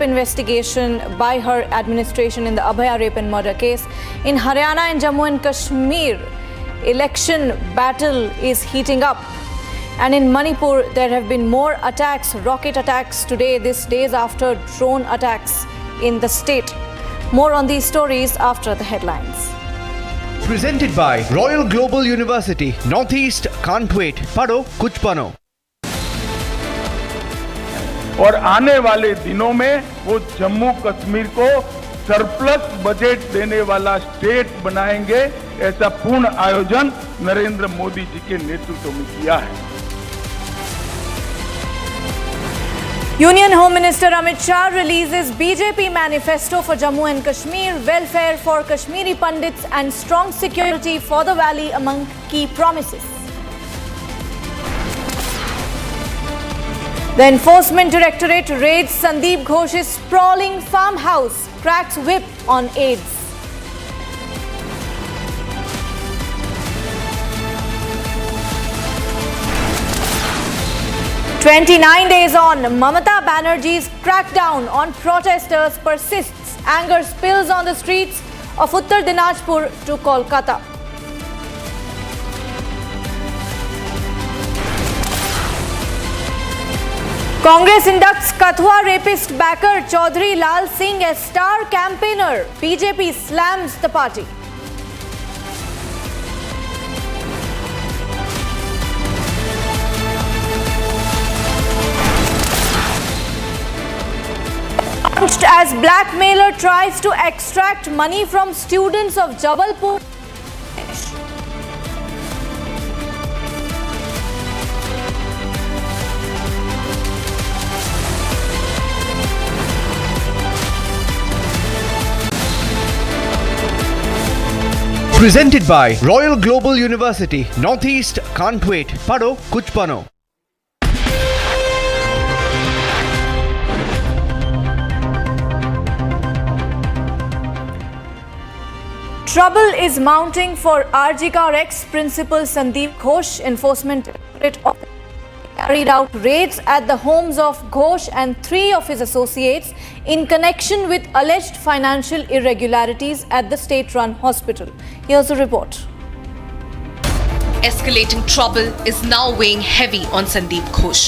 investigation by her administration in the Abhaya rape and murder case. In Haryana and Jammu and Kashmir, election battle is heating up. And in Manipur, there have been more attacks, rocket attacks today, this days after drone attacks in the state. More on these stories after the headlines. Presented by Royal Global University, Northeast can't wait. Paro kuch bano. और आने वाले दिनों में वो जम्मू कश्मीर को surplus budget देने वाला state बनाएंगे, ऐसा पूर्ण आयोजन नरेंद्र मोदी जी के नेतृत्व में किया है. Union Home Minister Amit Shah releases BJP manifesto for Jammu and Kashmir, welfare for Kashmiri Pandits and strong security for the valley among key promises. The Enforcement Directorate raids Sandip Ghosh's sprawling farmhouse, cracks whip on aides. "29 days on, Mamata Banerjee's crackdown on protesters persists. Anger spills on the streets of Uttar Dinajpur to Kolkata." Congress inducts Kathua rapist backer Chaudhry Lal Singh as star campaigner. BJP slams the party. As blackmailer tries to extract money from students of Jabalpur. Presented by Royal Global University, Northeast can't wait. Paro kuch bano. Trouble is mounting for RGKR ex-principal Sandip Ghosh. Enforcement Directorate carried out raids at the homes of Ghosh and 3 of his associates in connection with alleged financial irregularities at the state-run hospital. Here's a report. Escalating trouble is now weighing heavy on Sandip Ghosh.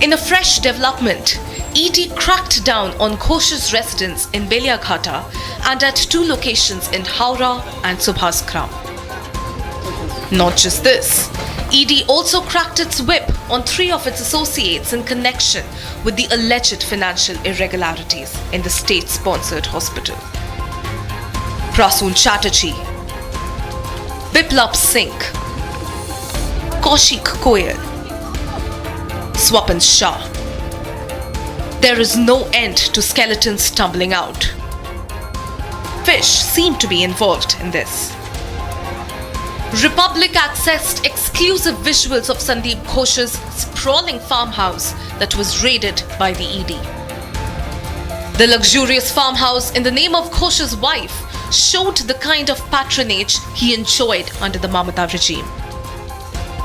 In a fresh development, ED cracked down on Ghosh's residence in Beliaghata and at 2 locations in Howrah and Subhaskram. Not just this, ED also cracked its whip on 3 of its associates in connection with the alleged financial irregularities in the state-sponsored hospital. Prasoon Chatterjee, Biplab Singh, Kaushik Koyal, Swapan Shah. There is no end to skeletons tumbling out. Fish seem to be involved in this. Republic accessed exclusive visuals of Sandip Ghosh's sprawling farmhouse that was raided by the ED. The luxurious farmhouse in the name of Ghosh's wife showed the kind of patronage he enjoyed under the Mamata regime.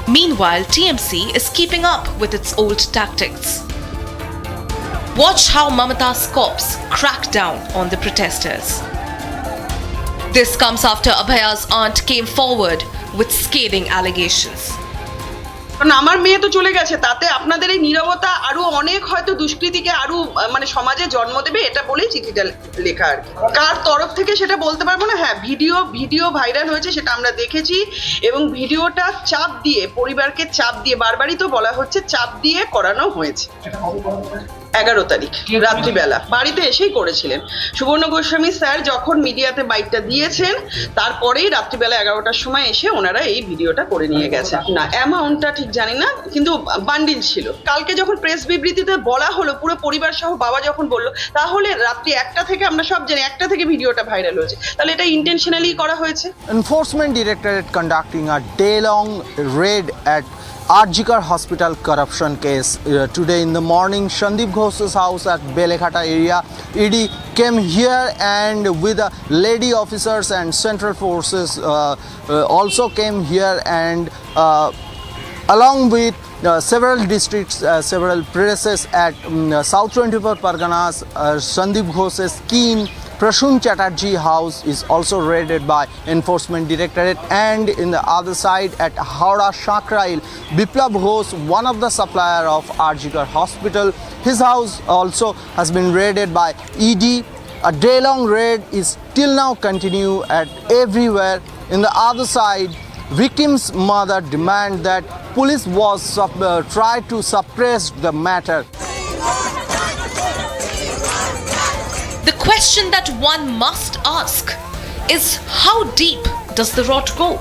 Meanwhile, TMC is keeping up with its old tactics. Watch how Mamata's corps crack down on the protesters. This comes after Abhaya's aunt came forward with scathing allegations. কারণ আমার মেয়ে তো চলে গেছে, তাতে আপনাদের এই নীরবতা আরো অনেক হয়তো দুষ্কৃতিকে আরো মানে সমাজে জন্ম দেবে, এটা বলেই চিঠিটা লেখা আর কি। কার তরফ থেকে সেটা বলতে পারবো না। হ্যাঁ, ভিডিও ভাইরাল হয়েছে, সেটা আমরা দেখেছি এবং ভিডিওটা চাপ দিয়ে, পরিবারকে চাপ দিয়ে, বারবারই তো বলা হচ্ছে চাপ দিয়ে করানো হয়েছে। 11 তারিখ রাত্রিবেলা বাড়িতে এসেই করেছিলেন সুবর্ণ গোস্বামী স্যার। যখন মিডিয়াতে বাইটটা দিয়েছেন তারপরেই রাত্রিবেলা 11টার সময় এসে ওনারা এই ভিডিওটা করে নিয়ে গেছেন। না, অ্যামাউন্টটা ঠিক জানি না, কিন্তু বান্ডিল ছিল। কালকে যখন প্রেস বিবৃতিতে বলা হলো, পুরো পরিবার সহ বাবা যখন বললো, তাহলে রাত্রি 1টা থেকে আমরা সব জানি 1টা থেকে ভিডিওটা ভাইরাল হয়েছে, তাহলে এটা ইন্টেনশনালি করা হয়েছে। Enforcement Directorate conducting a day-long raid at RGKR Hospital corruption case. Today in the morning, Sandip Ghosh's house at Beliaghata area, ED came here and with lady officers and central forces also came here and along with several districts, several places at South 24 Parganas, Sandip Ghosh's Keen, Prashun Chatterjee house is also raided by Enforcement Directorate, and in the other side at Howrah Shakrail, Biplab Ghosh, one of the supplier of RGKR Hospital, his house also has been raided by ED. A day-long raid is till now continue at everywhere. In the other side, victim's mother demand that police was tried to suppress the matter. The question that one must ask is, how deep does the rot go?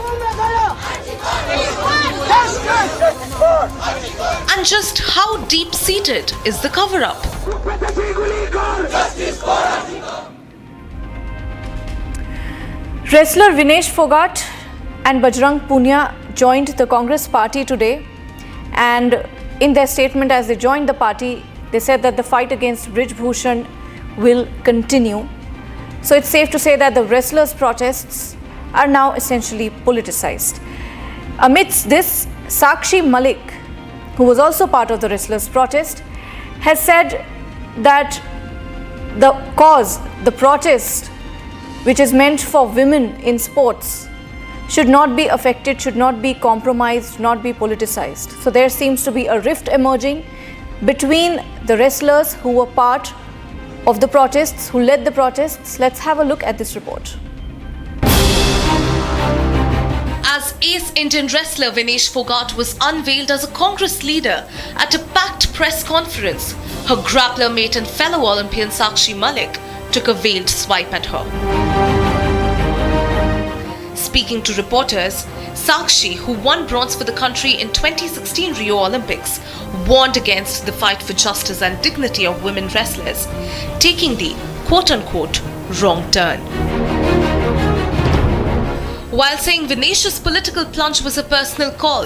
And just how deep-seated is the cover-up? Wrestler Vinesh Phogat and Bajrang Punia joined the Congress party today, and in their statement as they joined the party, they said that the fight against Brij Bhushan will continue. So it's safe to say that the wrestlers' protests are now essentially politicized. Amidst this, Sakshi Malik, who was also part of the wrestlers' protest, has said that the cause, the protest, which is meant for women in sports, should not be affected, should not be compromised, not be politicized. So there seems to be a rift emerging between the wrestlers who were part of the protests, who led the protests. Let's have a look at this report. As ace Indian wrestler Vinesh Phogat was unveiled as a Congress leader at a packed press conference, her grappler mate and fellow Olympian Sakshi Malik took a veiled swipe at her. Speaking to reporters, Sakshi, who won bronze for the country in 2016 Rio Olympics, warned against the fight for justice and dignity of women wrestlers, taking the quote-unquote wrong turn. While saying Vinesh's political plunge was a personal call,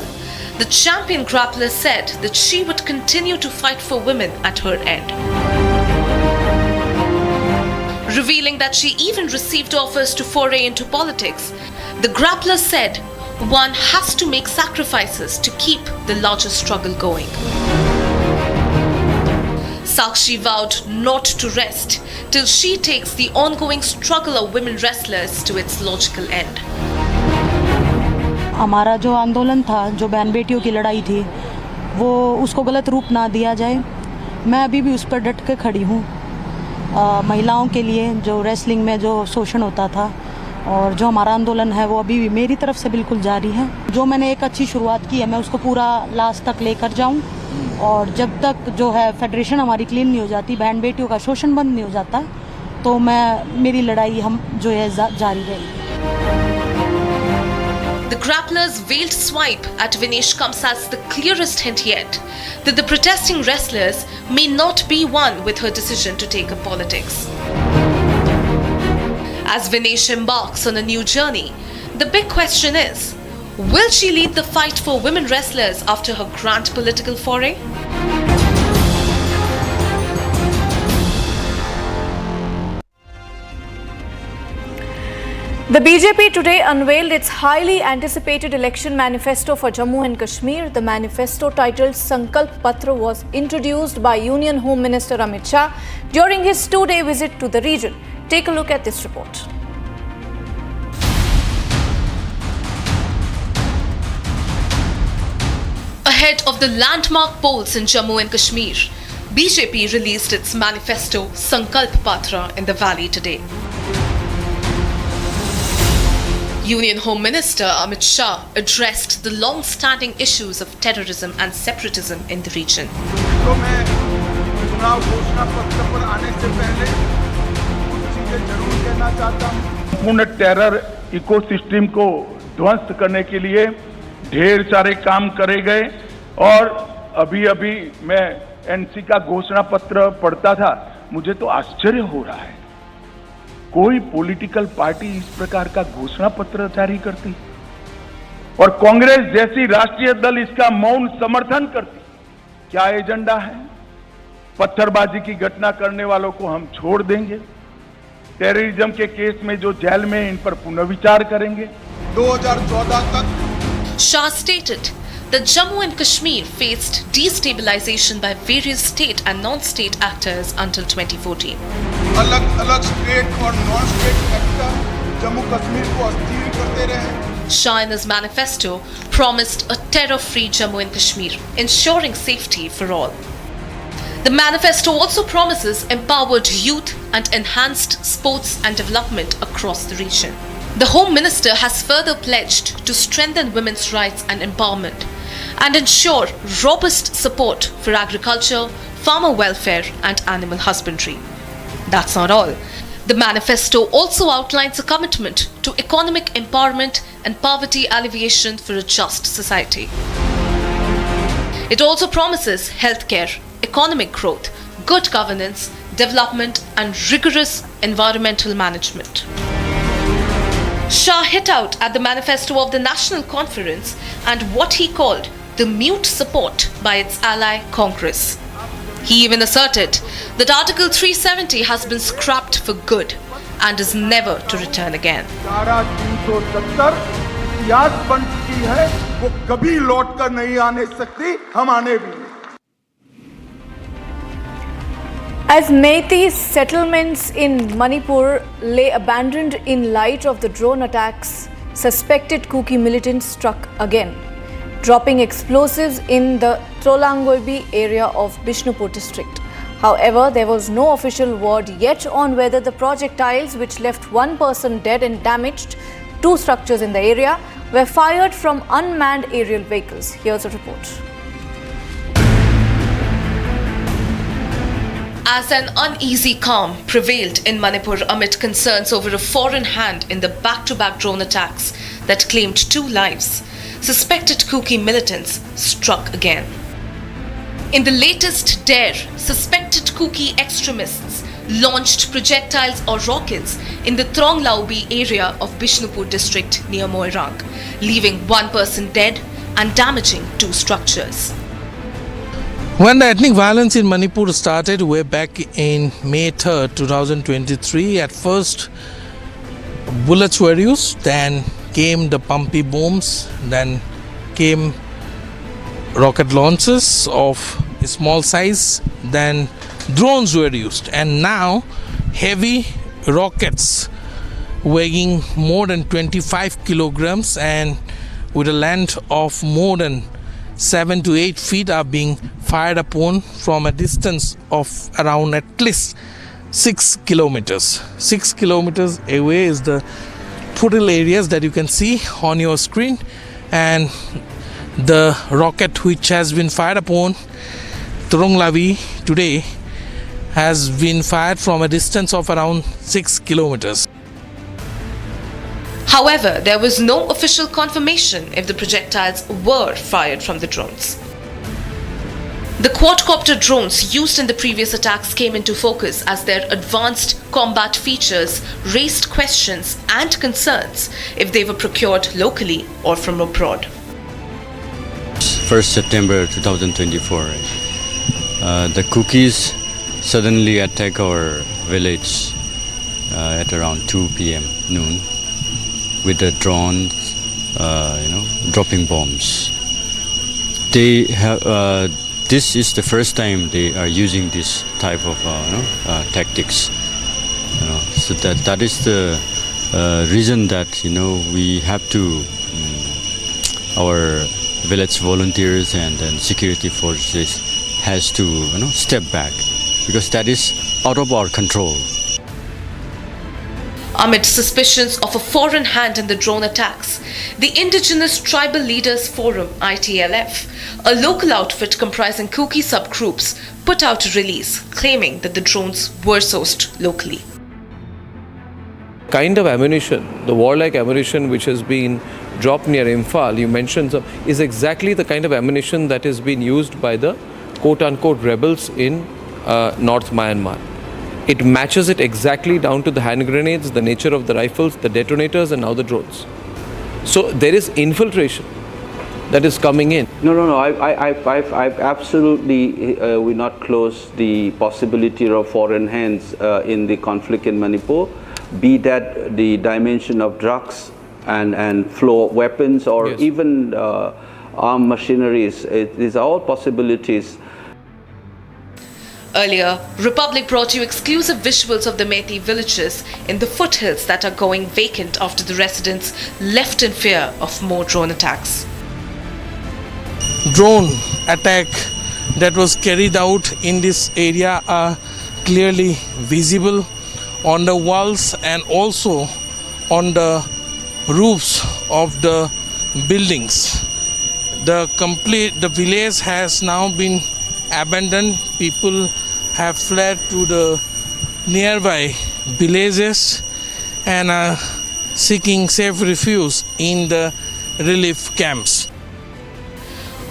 the champion grappler said that she would continue to fight for women at her end. Revealing that she even received offers to foray into politics, the grappler said one has to make sacrifices to keep the larger struggle going. Sakshi vowed not to rest till she takes the ongoing struggle of women wrestlers to its logical end. हमारा जो आंदोलन था, जो बहन बेटियों की लड़ाई थी, वो उसको गलत रूप ना दिया जाए। मैं अभी भी उस पर डट के खड़ी हूँ। महिलाओं के लिए जो रेसलिंग में जो शोषण होता था और जो हमारा आंदोलन है, वो अभी भी मेरी तरफ से बिल्कुल जारी है। जो मैंने एक अच्छी शुरुआत की है, मैं उसको पूरा लास्ट तक लेकर जाऊँ, और जब तक जो है फेडरेशन हमारी क्लीन नहीं हो जाती, बहन बेटियों का शोषण बंद नहीं हो जाता, तो मेरी लड़ाई हम जो है जारी रहेगी। The grappler's veiled swipe at Vinesh comes as the clearest hint yet that the protesting wrestlers may not be one with her decision to take up politics. As Vinesh embarks on a new journey, the big question is, will she lead the fight for women wrestlers after her grand political foray? The BJP today unveiled its highly anticipated election manifesto for Jammu and Kashmir. The manifesto, titled Sankalp Patra, was introduced by Union Home Minister Amit Shah during his two-day visit to the region. Take a look at this report. Ahead of the landmark polls in Jammu and Kashmir, BJP released its manifesto Sankalp Patra in the valley today. Union Home Minister Amit Shah addressed the long-standing issues of terrorism and separatism in the region. पूर्ण terror ecosystem को ध्वस्त करने के लिए ढेर सारे काम करे गए, और अभी मैं एनसी का घोषणा पत्र पढ़ता था, मुझे तो आश्चर्य हो रहा है, कोई पॉलिटिकल पार्टी इस प्रकार का घोषणा पत्र जारी करती और कांग्रेस जैसी राष्ट्रीय दल इसका मौन समर्थन करती। क्या एजेंडा है? पत्थरबाजी की घटना करने वालों को हम छोड़ देंगे, टेररिज्म के केस में जो जेल में इन पर पुनर्विचार करेंगे। 2014 तक Shah stated that Jammu and Kashmir faced destabilization by various state and non-state actors until 2014. अलग-अलग स्टेट और non state actor Jammu Kashmir को अस्थिर करते रहे. Shah in his manifesto promised a terror-free Jammu and Kashmir, ensuring safety for all. The manifesto also promises empowered youth and enhanced sports and development across the region. The Home Minister has further pledged to strengthen women's rights and empowerment and ensure robust support for agriculture, farmer welfare and animal husbandry. That's not all. The manifesto also outlines a commitment to economic empowerment and poverty alleviation for a just society. It also promises healthcare, economic growth, good governance, development and rigorous environmental management. Shah hit out at the manifesto of the National Conference and what he called the mute support by its ally Congress. He even asserted that Article 370 has been scrapped for good and is never to return again. धारा 370 इतिहास बन चुकी है, वो कभी लौट कर नहीं आने सकती, हम आने भी नहीं. As Meitei settlements in Manipur lay abandoned in light of the drone attacks, suspected Kuki militants struck again, dropping explosives in the Trolangoibi area of Bishnupur district. However, there was no official word yet on whether the projectiles, which left one person dead and damaged 2 structures in the area, were fired from unmanned aerial vehicles. Here's a report. As an uneasy calm prevailed in Manipur amid concerns over a foreign hand in the back-to-back drone attacks that claimed 2 lives, suspected Kuki militants struck again. In the latest dare, suspected Kuki extremists launched projectiles or rockets in the Tronglaubi area of Bishnupur district near Moirang, leaving 1 person dead and damaging 2 structures. When the ethnic violence in Manipur started way back in May 3rd, 2023, at first bullets were used, then came the pumpy bombs, then came rocket launches of small size, then drones were used, and now heavy rockets weighing more than 25 kilograms and with a length of more than 7 to 8 feet are being fired upon from a distance of around at least 6 kilometers. 6 kilometers away is the total areas that you can see on your screen, and the rocket which has been fired upon Tronglaubi today has been fired from a distance of around 6 kilometers. However, there was no official confirmation if the projectiles were fired from the drones. The quadcopter drones used in the previous attacks came into focus as their advanced combat features raised questions and concerns if they were procured locally or from abroad. 1st September 2024, the Kukis suddenly attack our village at around 2 p.m. noon with the drones, dropping bombs. They have. This is the first time they are using this type of tactics. So that is the reason that we have to our village volunteers and then security forces has to step back because that is out of our control. Amid suspicions of a foreign hand in the drone attacks, the Indigenous Tribal Leaders Forum (ITLF), a local outfit comprising Kuki subgroups, put out a release claiming that the drones were sourced locally. Kind of ammunition, the warlike ammunition which has been dropped near Imphal, you mentioned, is exactly the kind of ammunition that has been used by the quote-unquote rebels in North Myanmar. It matches it exactly down to the hand grenades, the nature of the rifles, the detonators, and now the drones. So there is infiltration that is coming in. No. I've absolutely will not close the possibility of foreign hands in the conflict in Manipur, be that the dimension of drugs and flow of weapons, or yes, even armed machineries. These are all possibilities. Earlier, Republic brought you exclusive visuals of the Meitei villages in the foothills that are going vacant after the residents left in fear of more drone attacks. Drone attack that was carried out in this area are clearly visible on the walls and also on the roofs of the buildings. The village has now been abandoned. People have fled to the nearby villages and are seeking safe refuge in the relief camps.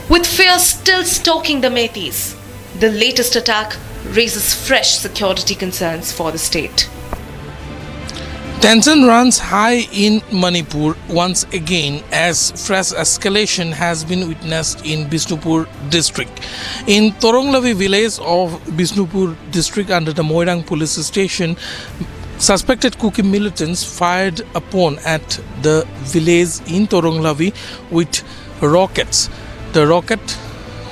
With fear still stalking the Meiteis, the latest attack raises fresh security concerns for the state. Tension runs high in Manipur once again as fresh escalation has been witnessed in Bishnupur district. In Toronglavi village of Bishnupur district under the Moirang police station, suspected Kuki militants fired upon at the village in Toronglavi with rockets. The rocket,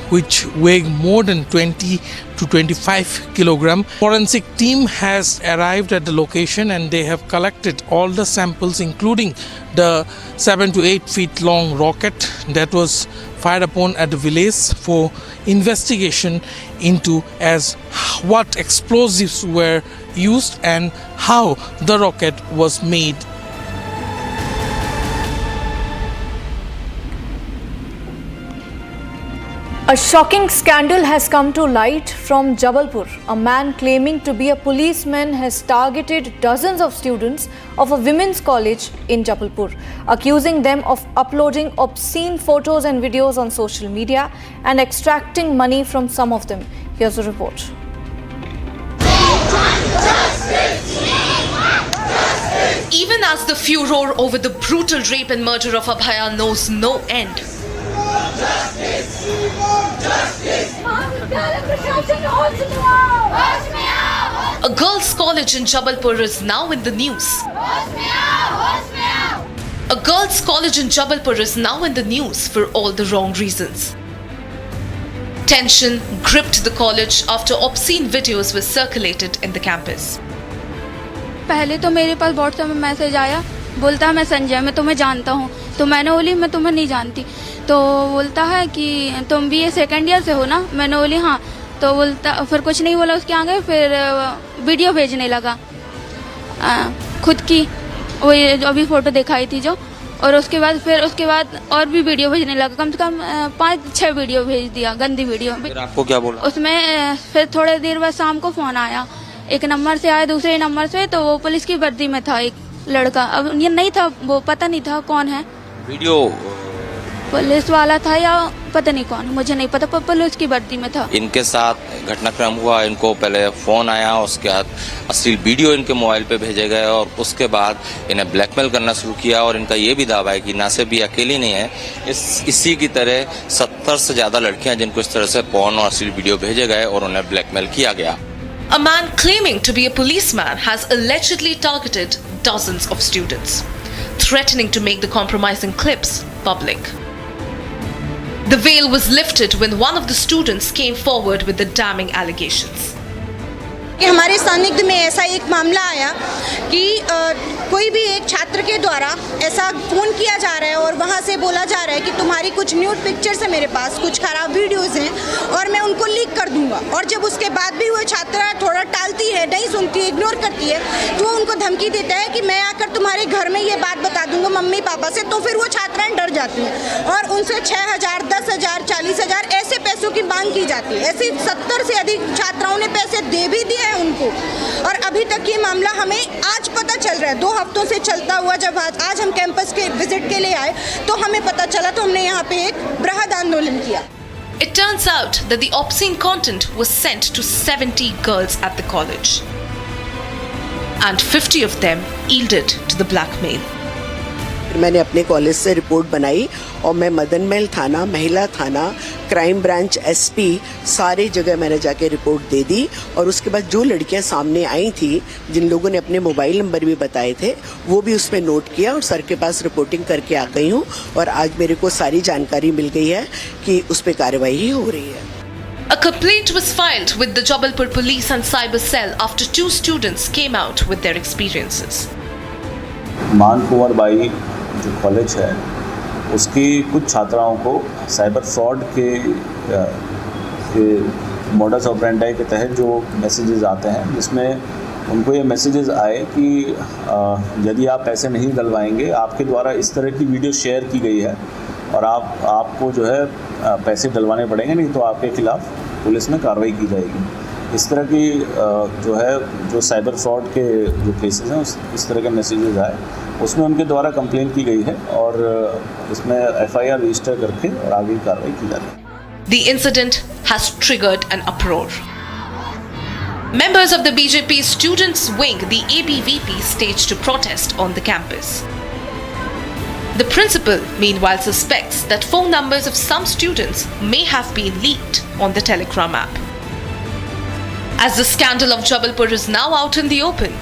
which weigh more than 20 to 25 kilogram. Forensic team has arrived at the location and they have collected all the samples, including the 7 to 8 feet long rocket that was fired upon at the village for investigation into as what explosives were used and how the rocket was made. A shocking scandal has come to light from Jabalpur. A man claiming to be a policeman has targeted dozens of students of a women's college in Jabalpur, accusing them of uploading obscene photos and videos on social media and extracting money from some of them. Here's a report. Even as the furor over the brutal rape and murder of Abhaya knows no end, a girls' college in Jabalpur is now in the news. A girls' college in Jabalpur is now in the news for all the wrong reasons. Tension gripped the college after obscene videos were circulated in the campus. पहले तो मेरे पास WhatsApp में message आया, बोलता मैं संजय, मैं तुम्हें जानता हूँ। तो मैंने बोली मैं तुम्हें नहीं जानती। तो बोलता है कि तुम भी ये सेकंड ईयर से हो ना? मैंने बोली हाँ। तो बोलता, फिर कुछ नहीं बोला उसके आगे, फिर वीडियो भेजने लगा खुद की, वो अभी फ़ोटो दिखाई थी जो, और उसके बाद और भी वीडियो भेजने लगा। कम से कम 5-6 वीडियो भेज दिया, गंदी वीडियो। फिर आपको क्या बोला? उसमें फिर थोड़े देर बाद शाम को फ़ोन आया, एक नंबर से आया, दूसरे नंबर से, तो वो पुलिस की वर्दी में था एक लड़का। अब ये नहीं था, वो पता नहीं था कौन है। वीडियो पुलिस वाला था या पता नहीं कौन, मुझे नहीं पता, पर पुलिस की वर्दी में था। इनके साथ घटनाक्रम हुआ, इनको पहले फोन आया, उसके बाद अश्लील वीडियो इनके मोबाइल पे भेजे गए और उसके बाद इन्हें ब्लैकमेल करना शुरू किया। और इनका ये भी दावा है कि नासिब भी अकेली नहीं है, इसी की तरह 70 से ज्यादा लड़कियां जिनको इस तरह से पॉर्न और अश्लील वीडियो भेजे गए और उन्हें ब्लैकमेल किया गया। A man claiming to be a policeman has allegedly targeted dozens of students, threatening to make the compromising clips public. The veil was lifted when one of the students came forward with the damning allegations. कि हमारे सानिध्य में ऐसा एक मामला आया कि कोई भी एक छात्र के द्वारा ऐसा फ़ोन किया जा रहा है और वहाँ से बोला जा रहा है कि तुम्हारी कुछ न्यूड पिक्चर्स है मेरे पास, कुछ ख़राब वीडियोस हैं और मैं उनको लीक कर दूंगा। और जब उसके बाद भी वो छात्रा थोड़ा टालती है, नहीं सुनती है, इग्नोर करती है, तो वो उनको धमकी देता है कि मैं आकर तुम्हारे घर में ये बात बता दूंगा मम्मी पापा से। तो फिर वो छात्राएँ डर जाती हैं और उनसे 6,000, 10,000, 40,000 ऐसे पैसों की मांग की जाती है। ऐसी 70 से अधिक छात्राओं ने पैसे दे भी दिए उनको। और अभी तक ये मामला हमें आज पता चल रहा है, 2 हफ्तों से चलता हुआ। जब आज हम कैंपस के विजिट के लिए आए तो हमें पता चला, तो हमने यहाँ पे एक बृहद आंदोलन किया। It turns out that the obscene content was sent to 70 girls at the college, and 50 of them yielded to the blackmail. फिर मैंने अपने कॉलेज से रिपोर्ट बनाई और मैं मदन महल थाना, महिला थाना, क्राइम ब्रांच, एसपी, सारे जगह मैंने जाके रिपोर्ट दे दी। और उसके बाद जो लड़कियां सामने आई थी, जिन लोगों ने अपने मोबाइल नंबर भी बताए थे, वो भी उसमें नोट किया और सर के पास रिपोर्टिंग करके आ गई हूँ। और आज मेरे को सारी जानकारी मिल गई है कि उस पर कार्रवाई हो रही है। A complaint was filed with the Jabalpur police and cyber cell after 2 students came out with their experiences. मान कुंवर बाई जो कॉलेज है, उसकी कुछ छात्राओं को साइबर फ्रॉड के मॉडस ऑपरेंडी के तहत जो मैसेजेस आते हैं, जिसमें उनको ये मैसेजेस आए कि यदि आप पैसे नहीं डलवाएंगे, आपके द्वारा इस तरह की वीडियो शेयर की गई है और आपको जो है पैसे डलवाने पड़ेंगे, नहीं तो आपके खिलाफ पुलिस में कार्रवाई की जाएगी। इस तरह की जो साइबर फ्रॉड के जो केसेस हैं, इस तरह के मैसेजेस आए, उसमें उनके द्वारा कंप्लेंट की गई है और इसमें FIR रजिस्टर करके और आगे कार्रवाई की जा रही है। The incident has triggered an uproar. Members of the BJP students' wing, the ABVP, staged a protest on the campus. The principal, meanwhile, suspects that phone numbers of some students may have been leaked on the Telegram app. As the scandal of Jabalpur is now out in the open,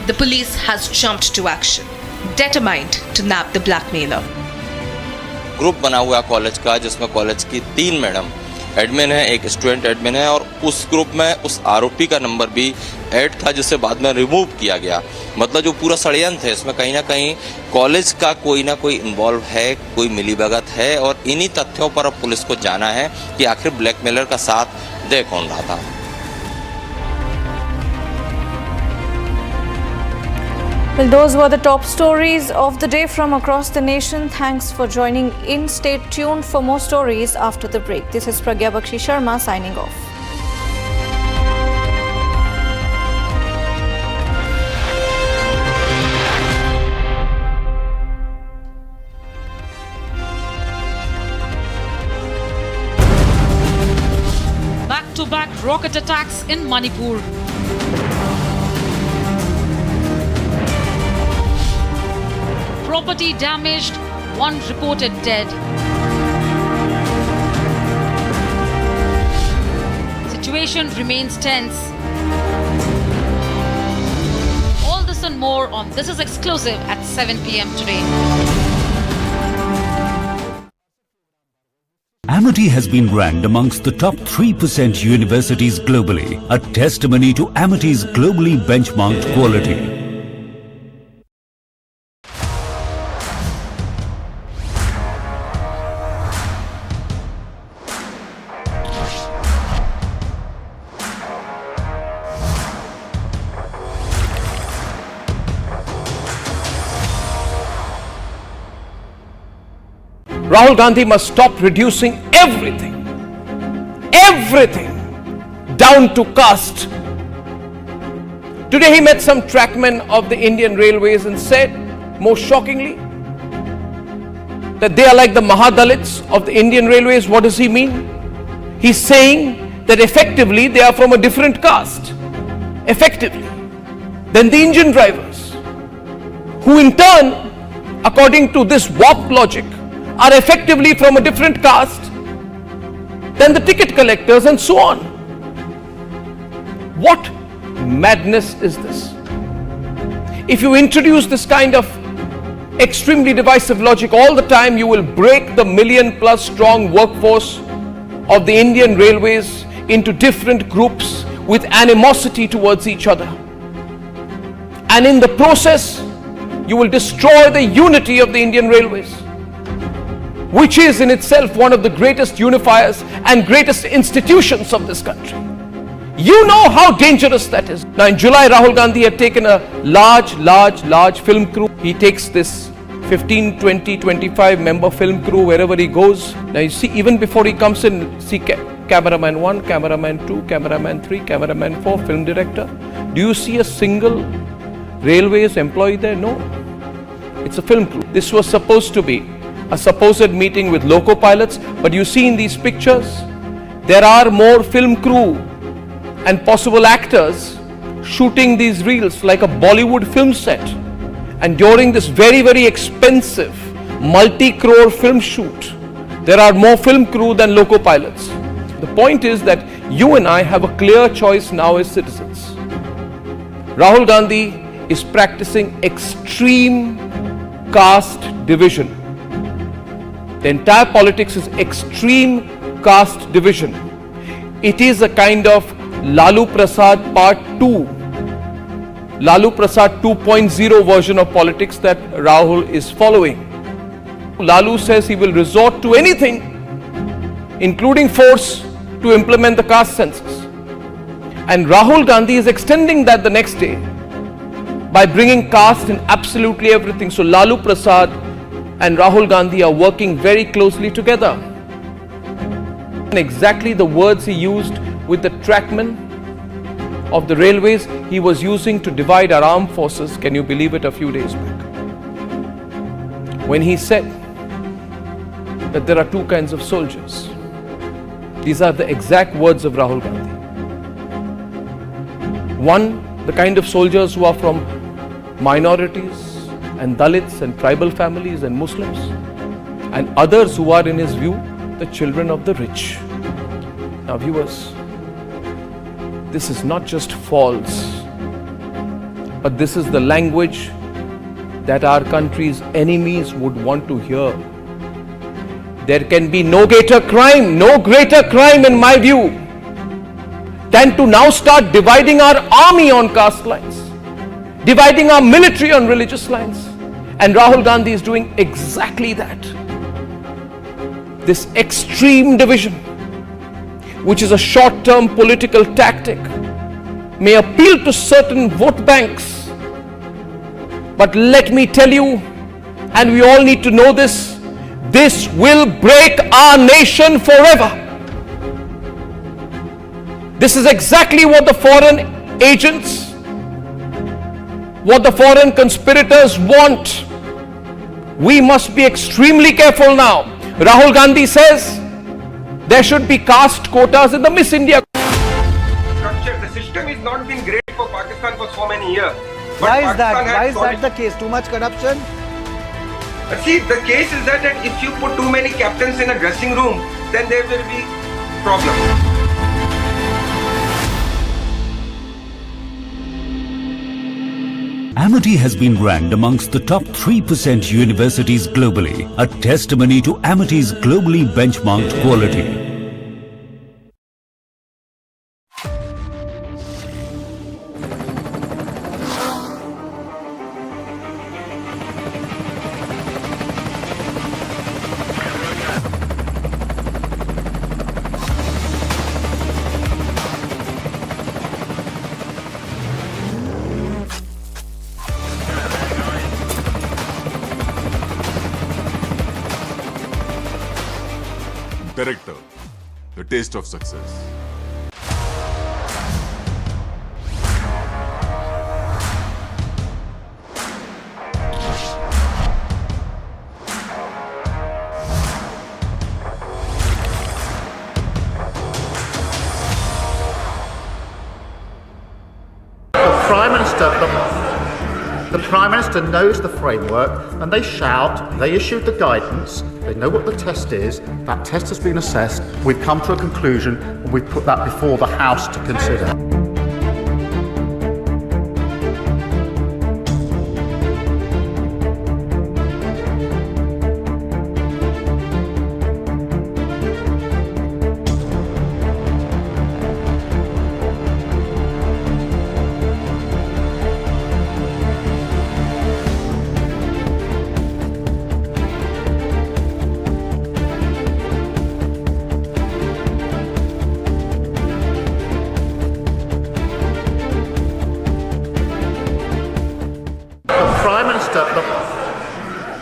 the police has jumped to action, determined to nab the blackmailer. Group बना हुआ college का, जिसमें college की 3 madam admin है, एक student admin है, और उस ग्रुप में उस आरोपी का नंबर भी ऐड था, जिसे बाद में रिमूव किया गया। मतलब जो पूरा षड्यंत्र है, इसमें कहीं ना कहीं कॉलेज का कोई ना कोई इन्वॉल्व है, कोई मिलीभगत है, और इन्हीं तथ्यों पर अब पुलिस को जाना है कि आखिर ब्लैकमेलर का साथ दे कौन रहा था। Well, those were the top stories of the day from across the nation. Thanks for joining in. Stay tuned for more stories after the break. This is Pragya Bakshi Sharma signing off. Back-to-back rocket attacks in Manipur. Property damaged, 1 reported dead. Situation remains tense. All this and more on This is Exclusive at 7 p.m. today. Amity has been ranked amongst the top 3% universities globally, a testimony to Amity's globally benchmarked quality. Rahul Gandhi must stop reducing everything down to caste. Today he met some trackmen of the Indian Railways and said, most shockingly, that they are like the Mahadalits of the Indian Railways. What does he mean? He's saying that effectively they are from a different caste, effectively, than the engine drivers, who in turn, according to this warped logic, are effectively from a different caste than the ticket collectors and so on. What madness is this? If you introduce this kind of extremely divisive logic all the time, you will break the 1 million+ strong workforce of the Indian Railways into different groups with animosity towards each other. And in the process, you will destroy the unity of the Indian Railways, which is in itself one of the greatest unifiers and greatest institutions of this country. You know how dangerous that is. Now in July, Rahul Gandhi had taken a large film crew. He takes this 15, 20, 25 member film crew wherever he goes. Now you see, even before he comes in, see cameraman 1, cameraman 2, cameraman 3, cameraman 4, film director. Do you see a single Railways employee there? No. It's a film crew. This was supposed to be a supposed meeting with loco pilots, but you see in these pictures, there are more film crew and possible actors shooting these reels like a Bollywood film set. And during this very, very expensive multi-crore film shoot, there are more film crew than loco pilots. The point is that you and I have a clear choice now as citizens. Rahul Gandhi is practicing extreme caste division. The entire politics is extreme caste division. It is a kind of Lalu Prasad Part 2, Lalu Prasad 2.0 version of politics that Rahul is following. Lalu says he will resort to anything, including force, to implement the caste census. And Rahul Gandhi is extending that the next day by bringing caste in absolutely everything. So Lalu Prasad and Rahul Gandhi are working very closely together. And exactly the words he used with the trackmen of the railways, he was using to divide our armed forces, can you believe it, a few days back. When he said that there are two kinds of soldiers. These are the exact words of Rahul Gandhi. One, the kind of soldiers who are from minorities and Dalits and tribal families and Muslims, and others who are, in his view, the children of the rich. Now viewers, this is not just false, but this is the language that our country's enemies would want to hear. There can be no greater crime in my view, than to now start dividing our army on caste lines, dividing our military on religious lines. And Rahul Gandhi is doing exactly that. This extreme division, which is a short-term political tactic, may appeal to certain vote banks. But let me tell you, and we all need to know this will break our nation forever. This is exactly what the foreign agents, what the foreign conspirators want. We must be extremely careful now. Rahul Gandhi says there should be caste quotas in the Miss India. The system has not been great for Pakistan for so many years. Why is that the case? Too much corruption? See, the case is that if you put too many captains in a dressing room, then there will be problems. Amity has been ranked amongst the top 3% universities globally, a testimony to Amity's globally benchmarked quality. Director, the taste of success. The Prime Minister knows the framework, and they shout, they issued the guidance, they know what the test is, that test has been assessed, we've come to a conclusion, and we've put that before the House to consider.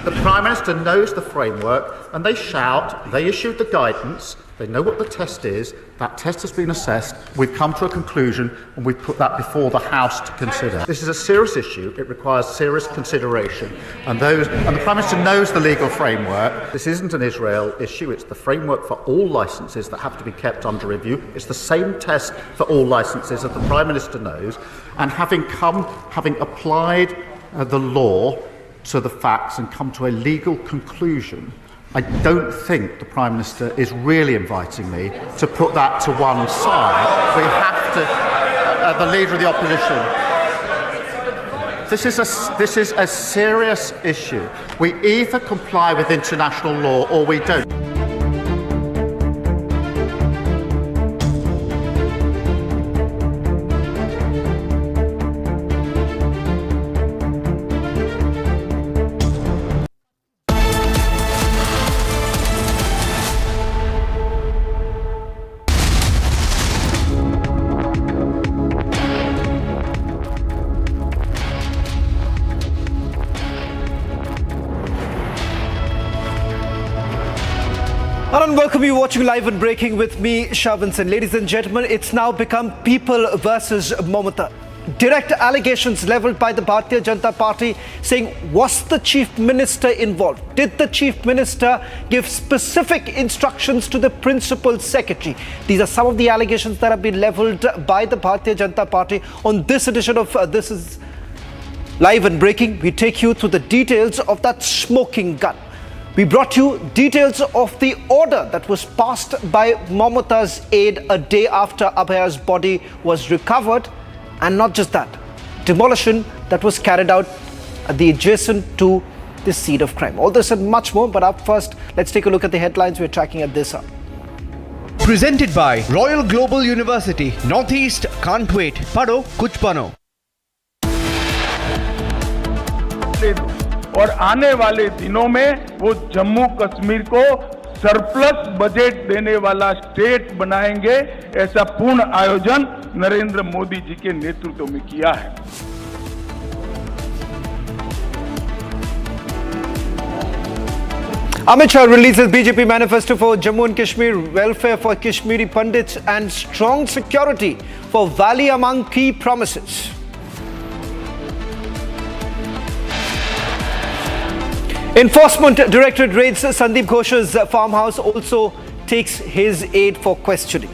The Prime Minister knows the framework, and they shout, they issued the guidance, they know what the test is, that test has been assessed, we've come to a conclusion, and we've put that before the House to consider. This is a serious issue, it requires serious consideration, and the Prime Minister knows the legal framework. This isn't an Israel issue, it's the framework for all licences that have to be kept under review. It's the same test for all licences that the Prime Minister knows, and having applied the law to the facts and come to a legal conclusion, I don't think the Prime Minister is really inviting me to put that to one side. We have to, the Leader of the Opposition. This is a serious issue. We either comply with international law or we don't. And welcome you watching Live and Breaking with me, Shavansan. Ladies and gentlemen, it's now become people versus Mamata. Direct allegations leveled by the Bharatiya Janata Party saying, was the Chief Minister involved? Did the Chief Minister give specific instructions to the Principal Secretary? These are some of the allegations that have been leveled by the Bharatiya Janata Party. On this edition of This is Live and Breaking, we take you through the details of that smoking gun. We brought you details of the order that was passed by Mamata's aide a day after Abhaya's body was recovered. And not just that, demolition that was carried out at the adjacent to the scene of crime. All this and much more, but up first, let's take a look at the headlines we're tracking at this hour. Presented by Royal Global University, Northeast can't wait. Pado, kuch bano. और आने वाले दिनों में वो जम्मू कश्मीर को surplus budget देने वाला state बनाएंगे, ऐसा पूर्ण आयोजन नरेंद्र मोदी जी के नेतृत्व में किया है। Amit Shah releases BJP manifesto for Jammu and Kashmir, welfare for Kashmiri Pandits and strong security for Valley among key promises. Enforcement Directorate raids Sandip Ghosh's farmhouse, also takes his aide for questioning.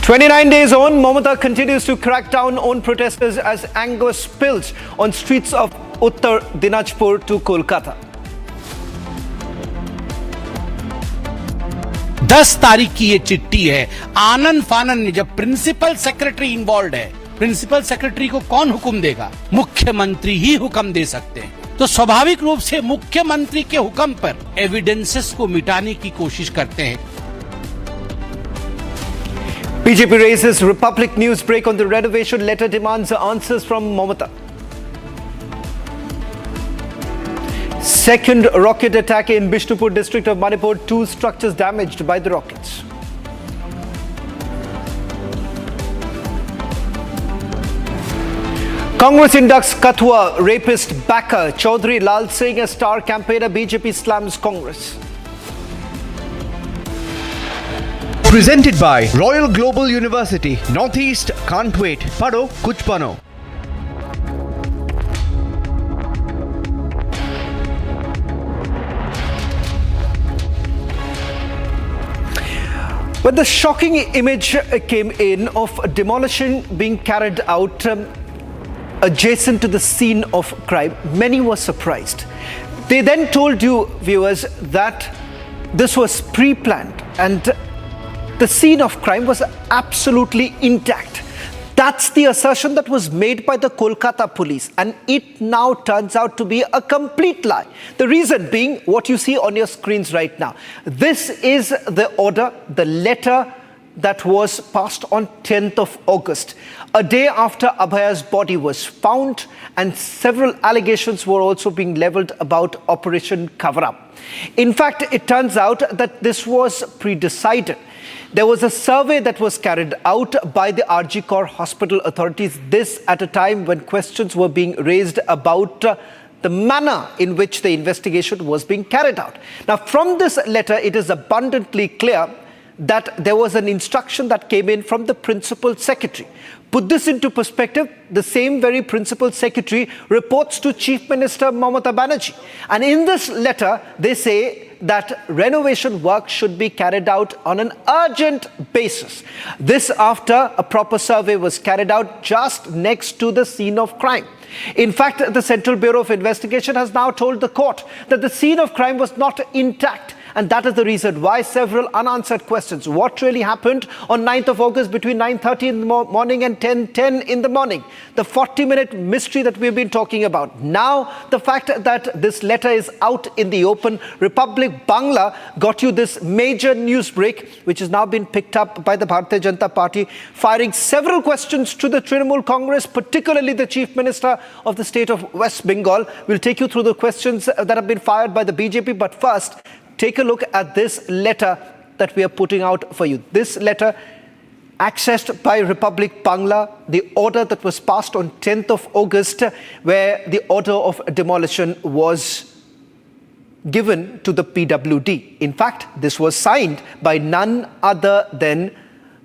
"29 days on, Mamata continues to crack down on protesters as anger spills on streets of Uttar Dinajpur to Kolkata." 10 तारीख की ये चिट्ठी है। आनन फानन, जब principal secretary involve है, principal secretary को कौन हुक्म देगा? मुख्यमंत्री ही हुक्म दे सकते हैं। तो स्वाभाविक रूप से मुख्यमंत्री के हुक्म पर एविडेंसेस को मिटाने की कोशिश करते हैं। BJP raises Republic news break on the renovation letter, demands answers from Mamata. Second rocket attack in Bishnupur district of Manipur, 2 structures damaged by the rockets. Congress inducts Kathua rapist backer Chaudhry Lal Singh as star campaigner. BJP slams Congress. Presented by Royal Global University, Northeast can't wait. Pado, kuch bano. When the shocking image came in of demolition being carried out adjacent to the scene of crime, many were surprised. They then told you, viewers, that this was pre-planned and the scene of crime was absolutely intact. That's the assertion that was made by the Kolkata police, and it now turns out to be a complete lie. The reason being what you see on your screens right now. This is the order, the letter that was passed on 10th of August, a day after Abhaya's body was found, and several allegations were also being leveled about Operation Cover-Up. In fact, it turns out that this was pre-decided. There was a survey that was carried out by the RG Kar hospital authorities, this at a time when questions were being raised about the manner in which the investigation was being carried out. Now, from this letter, it is abundantly clear that there was an instruction that came in from the principal secretary. Put this into perspective, the same very principal secretary reports to Chief Minister Mamata Banerjee. And in this letter, they say that renovation work should be carried out on an urgent basis. This after a proper survey was carried out just next to the scene of crime. In fact, the Central Bureau of Investigation has now told the court that the scene of crime was not intact. And that is the reason why several unanswered questions. What really happened on 9th of August between 9:30 in the morning and 10:10 in the morning? The 40-minute mystery that we've been talking about. Now, the fact that this letter is out in the open. Republic Bangla got you this major news break, which has now been picked up by the Bharatiya Janata Party, firing several questions to the Trinamool Congress, particularly the Chief Minister of the state of West Bengal. We'll take you through the questions that have been fired by the BJP. But first, take a look at this letter that we are putting out for you. This letter accessed by Republic Bangla, the order that was passed on 10th of August, where the order of demolition was given to the PWD. In fact, this was signed by none other than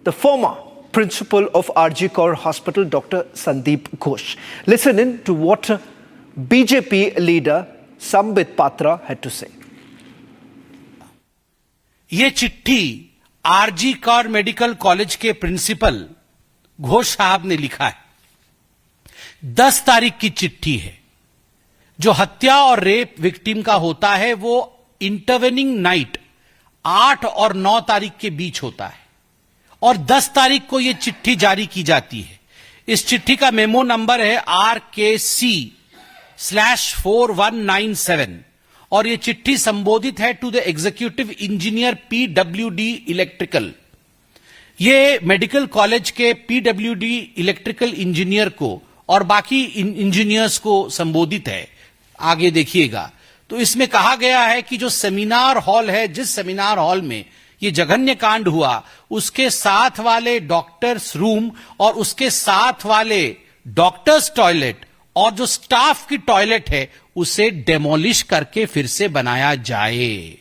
the former principal of RG Kaur Hospital, Dr. Sandip Ghosh. Listen in to what BJP leader Sambit Patra had to say. ये चिट्ठी RG Kaur medical college के principal Ghosh साहब ने लिखा है। 10 तारीख की चिट्ठी है। जो हत्या और रेप विक्टिम का होता है वो इंटरवेनिंग नाइट 8 और 9 तारीख के बीच होता है और 10 तारीख को ये चिट्ठी जारी की जाती है। इस चिट्ठी का मेमो नंबर है RKC/4197 और ये चिट्ठी संबोधित है to the executive engineer PWD electrical. ये मेडिकल कॉलेज के पीडब्ल्यूडी इलेक्ट्रिकल इंजीनियर को और बाकी इंजीनियर्स को संबोधित है। आगे देखिएगा तो इसमें कहा गया है कि जो सेमिनार हॉल है, जिस सेमिनार हॉल में ये जघन्य कांड हुआ, उसके साथ वाले डॉक्टर्स रूम और उसके साथ वाले डॉक्टर्स टॉयलेट और जो स्टाफ की टॉयलेट है उसे डेमोलिश करके फिर से बनाया जाए।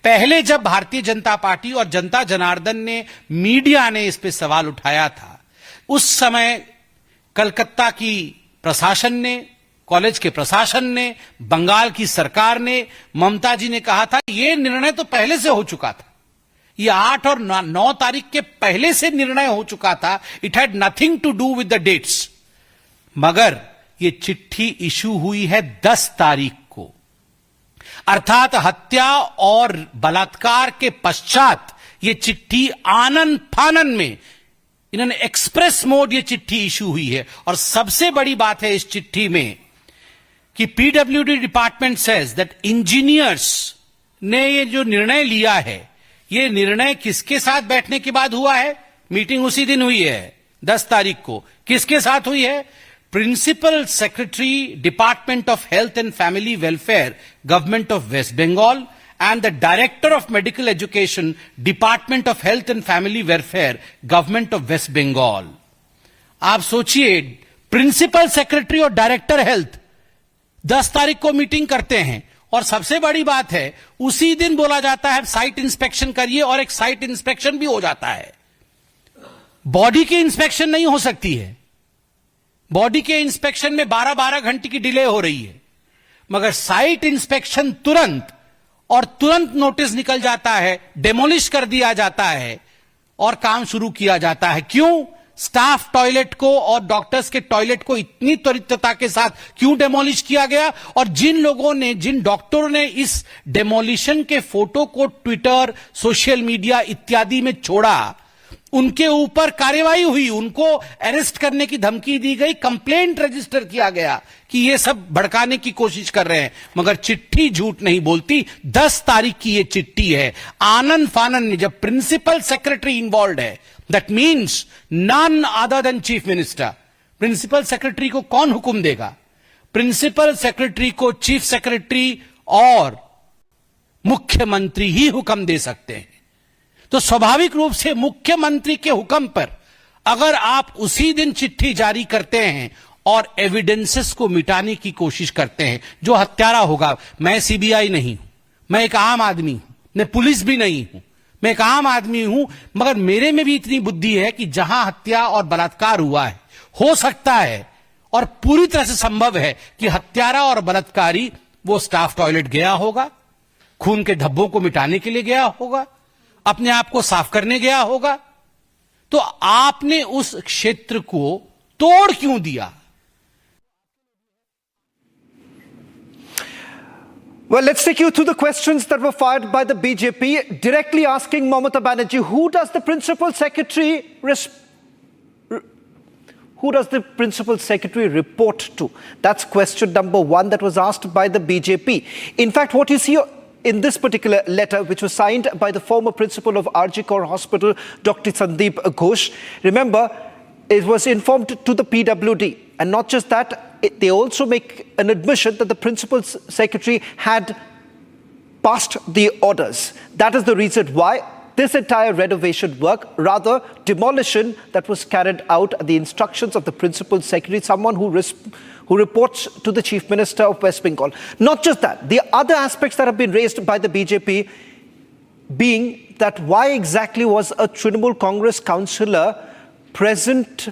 पहले जब भारतीय जनता पार्टी और जनता जनार्दन ने, मीडिया ने इस पे सवाल उठाया था, उस समय कलकत्ता की प्रशासन ने, कॉलेज के प्रशासन ने, बंगाल की सरकार ने, ममता जी ने कहा था यह निर्णय तो पहले से हो चुका था, ये 8 और 9 तारीख के पहले से निर्णय हो चुका था। It had nothing to do with the dates. मगर ये चिट्ठी इशू हुई है 10 तारीख को, अर्थात हत्या और बलात्कार के पश्चात ये चिट्ठी आनन फानन में इन्होंने एक्सप्रेस मोड ये चिट्ठी इशू हुई है। और सबसे बड़ी बात है इस चिट्ठी में कि PWD department says that engineers ने ये जो निर्णय लिया है, ये निर्णय किसके साथ बैठने के बाद हुआ है? मीटिंग उसी दिन हुई है 10 तारीख को। किसके साथ हुई है? Principal secretary department of health and family welfare government of West Bengal and the director of medical education department of health and family welfare government of west bengal। आप सोचिए, प्रिंसिपल सेक्रेटरी और डायरेक्टर हेल्थ 10 तारीख को meeting करते हैं और सबसे बड़ी बात है उसी दिन बोला जाता है साइट इंस्पेक्शन करिए, और एक साइट इंस्पेक्शन भी हो जाता है। बॉडी की इंस्पेक्शन नहीं हो सकती है, बॉडी के इंस्पेक्शन में 12-12 घंटे की डिले हो रही है, मगर साइट इंस्पेक्शन तुरंत और तुरंत नोटिस निकल जाता है, डेमोलिश कर दिया जाता है और काम शुरू किया जाता है। क्यों? स्टाफ टॉयलेट को और डॉक्टर्स के टॉयलेट को इतनी त्वरितता के साथ क्यों डेमोलिश किया गया? और जिन लोगों ने, जिन डॉक्टरों ने इस डेमोलिशन के फोटो को ट्विटर, सोशल मीडिया इत्यादि में छोड़ा, उनके ऊपर कार्रवाई हुई, उनको अरेस्ट करने की धमकी दी गई, कंप्लेंट रजिस्टर किया गया कि ये सब भड़काने की कोशिश कर रहे हैं। मगर चिट्ठी झूठ नहीं बोलती। 10 तारीख की ये चिट्ठी है। आनन फानन, जब प्रिंसिपल सेक्रेटरी इन्वॉल्व है, that means none other than chief minister. Principal secretary को कौन हुक्म देगा? प्रिंसिपल सेक्रेटरी को चीफ सेक्रेटरी और मुख्यमंत्री ही हुक्म दे सकते हैं। तो स्वाभाविक रूप से मुख्यमंत्री के हुक्म पर अगर आप उसी दिन चिट्ठी जारी करते हैं और एविडेंसेस को मिटाने की कोशिश करते हैं, जो हत्यारा होगा, मैं सीबीआई नहीं हूं, मैं एक आम आदमी हूं, मैं पुलिस भी नहीं हूं, मैं एक आम आदमी हूं, मगर मेरे में भी इतनी बुद्धि है कि जहां हत्या और बलात्कार हुआ है, हो सकता है और पूरी तरह से संभव है कि हत्यारा और बलात्कारी वो स्टाफ टॉयलेट गया होगा, खून के धब्बों को मिटाने के लिए गया होगा, अपने आप को साफ करने गया होगा। तो आपने उस क्षेत्र को तोड़ क्यों दिया? Well, let's take you through the questions that were fired by the BJP, directly asking Mamata Banerjee, who does the principal secretary report to? That's question number one that was asked by the BJP. In fact, what you see in this particular letter, which was signed by the former principal of RG Kaur Hospital, Dr. Sandip Ghosh, remember, it was informed to the PWD. And not just that, they also make an admission that the principal secretary had passed the orders. That is the reason why this entire renovation work, rather demolition, that was carried out at the instructions of the principal secretary, someone who reports to the Chief Minister of West Bengal. Not just that, the other aspects that have been raised by the BJP being that why exactly was a Trinamool Congress councillor present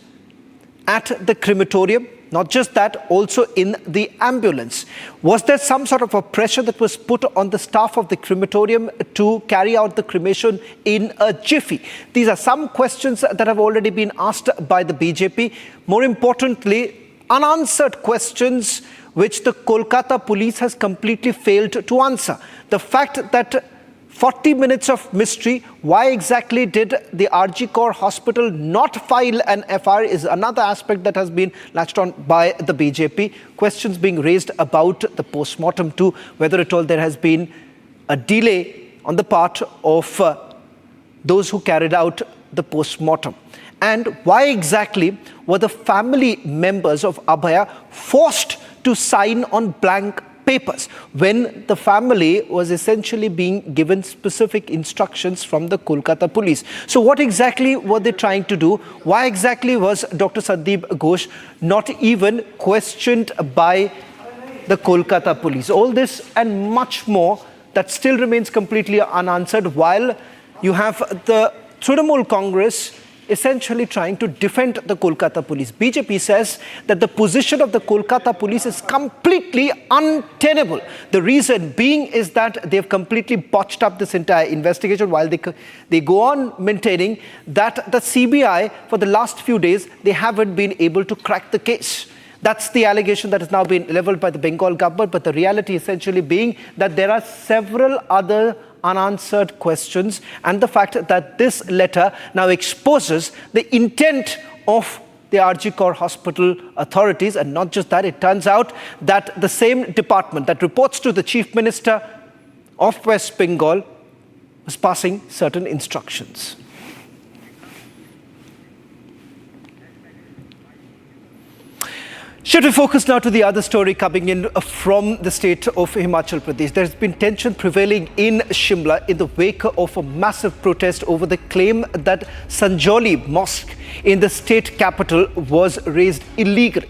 at the crematorium? Not just that, also in the ambulance. Was there some sort of a pressure that was put on the staff of the crematorium to carry out the cremation in a jiffy? These are some questions that have already been asked by the BJP. More importantly, unanswered questions which the Kolkata police has completely failed to answer. The fact that 40 minutes of mystery, why exactly did the RG Kaur Hospital not file an FIR is another aspect that has been latched on by the BJP. Questions being raised about the post-mortem too, whether at all there has been a delay on the part of those who carried out the post-mortem. And why exactly were the family members of Abhaya forced to sign on blank papers when the family was essentially being given specific instructions from the Kolkata police? So what exactly were they trying to do? Why exactly was Dr. Sandip Ghosh not even questioned by the Kolkata police? All this and much more that still remains completely unanswered, while you have the Trinamool Congress essentially trying to defend the Kolkata police. BJP says that the position of the Kolkata police is completely untenable. The reason being is that they've completely botched up this entire investigation, while they go on maintaining that the CBI, for the last few days, they haven't been able to crack the case. That's the allegation that has now been leveled by the Bengal government, but the reality essentially being that there are several other unanswered questions, and the fact that this letter now exposes the intent of the RG Kaur Hospital authorities. And not just that, it turns out that the same department that reports to the Chief Minister of West Bengal was passing certain instructions. Should we focus now to the other story coming in from the state of Himachal Pradesh? There's been tension prevailing in Shimla in the wake of a massive protest over the claim that Sanjoli Mosque in the state capital was raised illegally.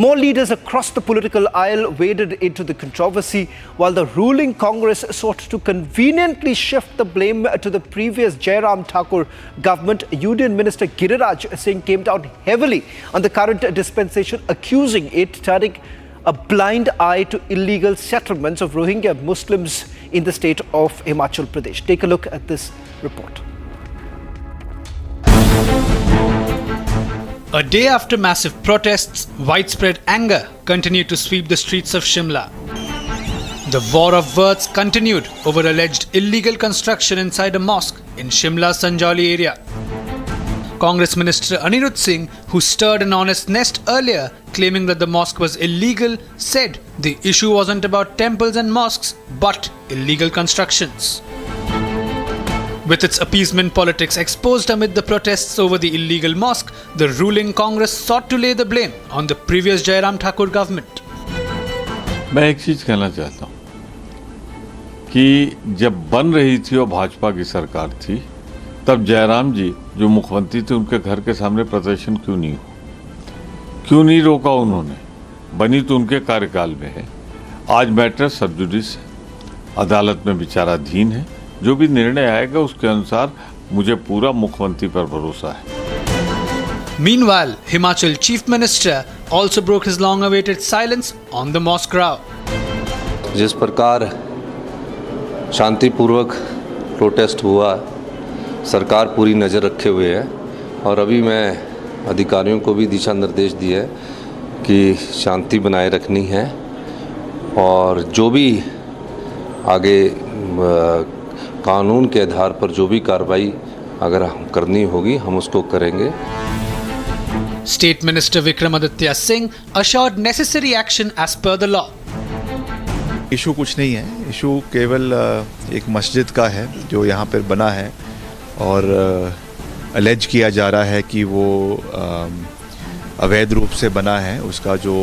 More leaders across the political aisle waded into the controversy, while the ruling Congress sought to conveniently shift the blame to the previous Jairam Thakur government. Union Minister Giriraj Singh came down heavily on the current dispensation, accusing it turning a blind eye to illegal settlements of Rohingya Muslims in the state of Himachal Pradesh. Take a look at this report. A day after massive protests, widespread anger continued to sweep the streets of Shimla. The war of words continued over alleged illegal construction inside a mosque in Shimla's Sanjoli area. Congress Minister Anirudh Singh, who stirred an honest nest earlier, claiming that the mosque was illegal, said the issue wasn't about temples and mosques, but illegal constructions. With its appeasement politics exposed amid the protests over the illegal mosque, the ruling Congress sought to lay the blame on the previous Jairam Thakur government. मैं एक चीज कहना चाहता हूँ कि जब बन रही थी और भाजपा की सरकार थी, तब जयराम जी जो मुख्यमंत्री थे उनके घर के सामने प्रदर्शन क्यों नहीं रोका उन्होंने? बनी तो उनके कार्यकाल में है। आज मैटर सब जुडिस अदालत में विचाराधीन है। जो भी निर्णय आएगा उसके अनुसार मुझे पूरा मुख्यमंत्री पर भरोसा है। Meanwhile, Himachal Chief Minister also broke his long-awaited silence on the mosque row. जिस प्रकार शांतिपूर्वक प्रोटेस्ट हुआ, सरकार पूरी नज़र रखे हुए है और अभी मैं अधिकारियों को भी दिशा निर्देश दिए कि शांति बनाए रखनी है और जो भी आगे कानून के आधार पर जो भी कार्रवाई अगर करनी होगी हम उसको करेंगे। State Minister Vikramaditya Singh assured necessary action as per the law. Issue कुछ नहीं है, इशू केवल एक मस्जिद का है जो यहाँ पर बना है और अलेज किया जा रहा है कि वो अवैध रूप से बना है। उसका जो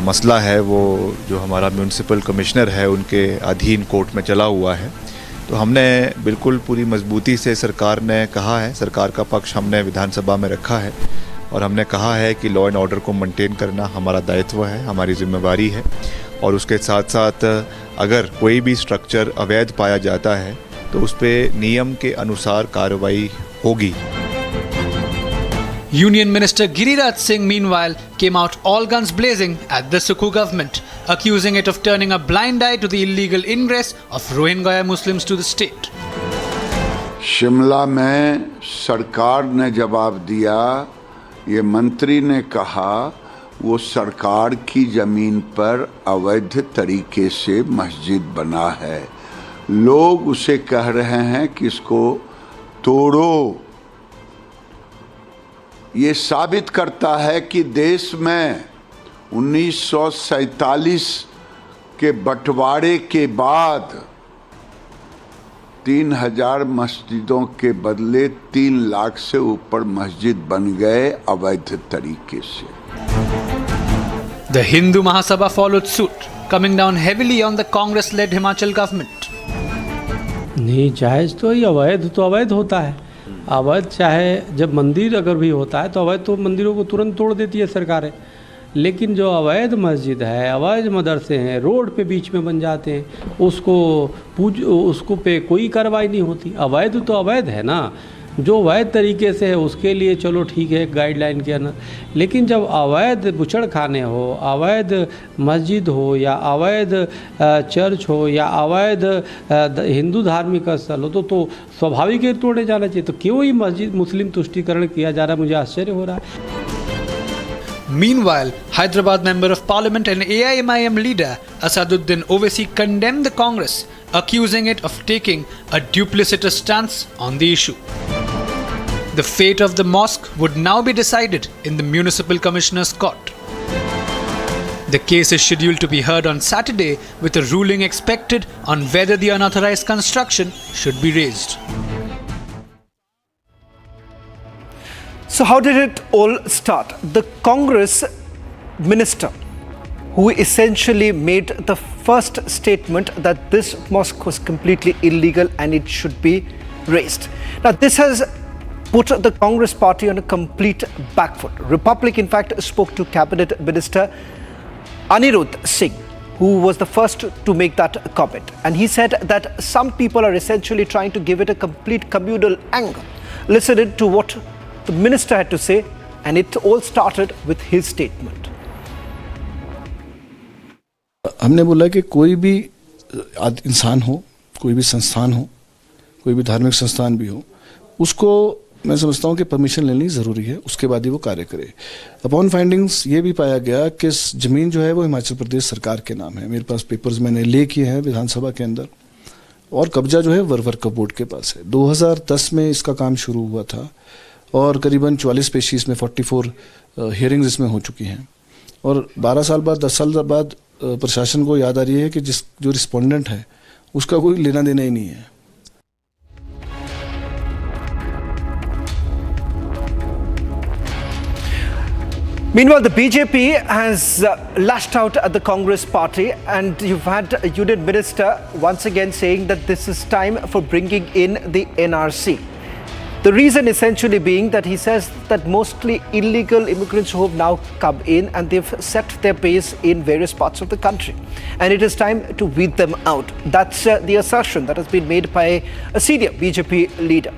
मसला है वो जो हमारा म्यूनिसिपल कमिश्नर है उनके अधीन कोर्ट में चला हुआ है। तो हमने बिल्कुल पूरी मजबूती से, सरकार ने कहा है, सरकार का पक्ष हमने विधानसभा में रखा है और हमने कहा है कि लॉ एंड ऑर्डर को मेंटेन करना हमारा दायित्व है, हमारी जिम्मेवारी है और उसके साथ साथ अगर कोई भी स्ट्रक्चर अवैध पाया जाता है तो उस पर नियम के अनुसार कार्रवाई होगी। Union Minister Giriraj Singh meanwhile came out all guns blazing at the Sukhu government, accusing it of turning a blind eye to the illegal ingress of Rohingya Muslims to the state. Shimla में सरकार ने जवाब दिया, ये मंत्री ने कहा वो सरकार की जमीन पर अवैध तरीके से मस्जिद बना है। लोग उसे कह रहे हैं कि इसको तोड़ो। ये साबित करता है कि देश में 1947 के बंटवारे के बाद 3000 मस्जिदों के बदले 3 लाख से ऊपर मस्जिद बन गए अवैध तरीके से। The Hindu Mahasabha followed suit, coming down heavily on the Congress-led Himachal government. नहीं, जायज़ तो ही, अवैध तो अवैध होता है। अवैध चाहे जब मंदिर अगर भी होता है तो अवैध तो मंदिरों को तुरंत तोड़ देती है सरकारें, लेकिन जो अवैध मस्जिद है, अवैध मदरसे हैं, रोड पे बीच में बन जाते हैं, उसको पे कोई कार्रवाई नहीं होती। अवैध तो अवैध है ना, जो अवैध तरीके से है उसके लिए चलो ठीक है गाइडलाइन के अंदर, लेकिन जब अवैध बुचड़ खाने हो, अवैध मस्जिद हो या अवैध चर्च हो या अवैध हिंदू धार्मिक स्थल हो तो स्वाभाविक ही तोड़े जाना चाहिए। तो क्यों ही मस्जिद मुस्लिम तुष्टीकरण किया जा रहा है, मुझे आश्चर्य हो रहा है। Meanwhile, Hyderabad Member of Parliament and AIMIM leader Asaduddin Owaisi condemned the Congress, accusing it of taking a duplicitous stance on the issue. The fate of the mosque would now be decided in the Municipal Commissioner's Court. The case is scheduled to be heard on Saturday, with a ruling expected on whether the unauthorized construction should be raised. So how did it all start? The Congress minister who essentially made the first statement that this mosque was completely illegal and it should be razed. Now this has put the Congress party on a complete back foot. Republic in fact spoke to Cabinet Minister Anirudh Singh, who was the first to make that comment, and he said that some people are essentially trying to give it a complete communal angle. Listen to what the minister had to say, and it all started with his statement. हमने बोला कि कोई भी इंसान हो, कोई भी संस्थान हो, कोई भी धार्मिक संस्थान भी हो, उसको मैं समझता हूँ कि परमिशन लेनी ज़रूरी है, उसके बाद ही वो कार्य करे। अपॉन फाइंडिंग्स ये भी पाया गया कि ज़मीन जो है वो हिमाचल प्रदेश सरकार के नाम है। मेरे पास पेपर्स मैंने ले किए हैं विधानसभा के अंदर, और कब्जा जो है वक्फ बोर्ड के पास है। 2010 में इसका काम शुरू हुआ था और करीबन 44 स्पेशीज़ में 44 हियरिंग्स इसमें हो चुकी हैं, और 12 साल बाद 10 साल बाद प्रशासन को याद आ रही है कि जो रिस्पोंडेंट है उसका कोई लेना देना ही नहीं है। Meanwhile, the BJP has lashed out at the Congress party, and you've had a Union Minister once again saying that this is time for bringing in the NRC. The reason essentially being that he says that mostly illegal immigrants who have now come in and they've set their base in various parts of the country. And it is time to weed them out. That's the assertion that has been made by a senior BJP leader.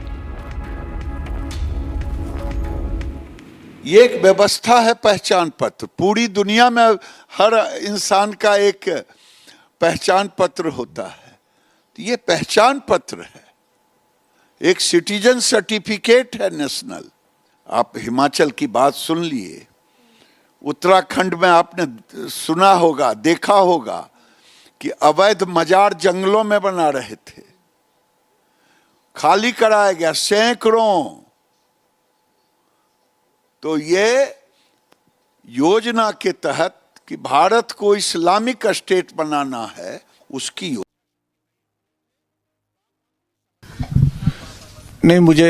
ये एक व्यवस्था है पहचान पत्र. पूरी दुनिया में हर इंसान का एक पहचान पत्र होता है. तो ये पहचान पत्र है, एक सिटीजन सर्टिफिकेट है नेशनल. आप हिमाचल की बात सुन लिए, उत्तराखंड में आपने सुना होगा, देखा होगा कि अवैध मजार जंगलों में बना रहे थे, खाली कराया गया सैकड़ों. तो ये योजना के तहत कि भारत को इस्लामिक स्टेट बनाना है, उसकी नहीं, मुझे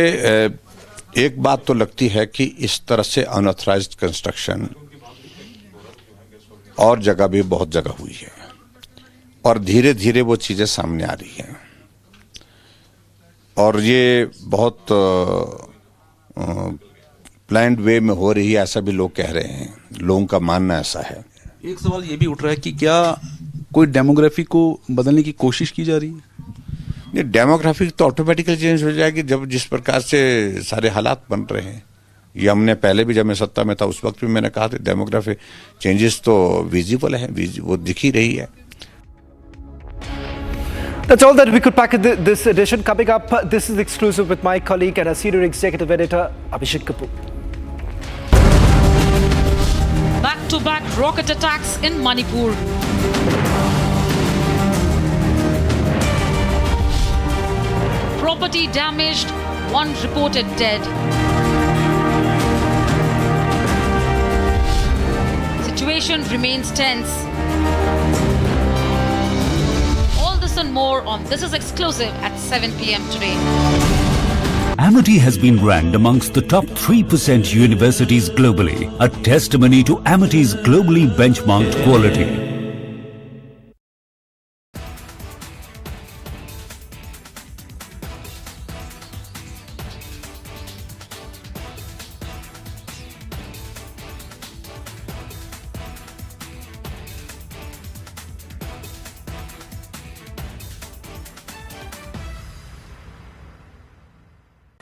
एक बात तो लगती है कि इस तरह से अनऑथराइज्ड कंस्ट्रक्शन और जगह भी बहुत जगह हुई है और धीरे धीरे वो चीजें सामने आ रही हैं और ये बहुत प्लान्ड वे में हो रही है, ऐसा भी लोग कह रहे हैं. लोगों का मानना ऐसा है. एक सवाल ये भी उठ रहा है कि क्या कोई डेमोग्राफी को बदलने की कोशिश की जा रही है? नहीं, डेमोग्राफी तो ऑटोमेटिकली चेंज हो जाएगी जब जिस प्रकार से सारे हालात बन रहे हैं. ये हमने पहले भी जब मैं सत्ता में था उस वक्त भी मैंने कहा था डेमोग्राफी चेंजेस तो विजिबल है, वो दिख ही रही है. That's all that we could pack in this edition. Coming up, this is exclusive with my colleague and our senior executive editor, Abhishek Kapoor. Back-to-back rocket attacks in Manipur. Property damaged, one reported dead. Situation remains tense. All this and more on This is Exclusive at 7 p.m. today. Amity has been ranked amongst the top 3% universities globally, a testimony to Amity's globally benchmarked quality.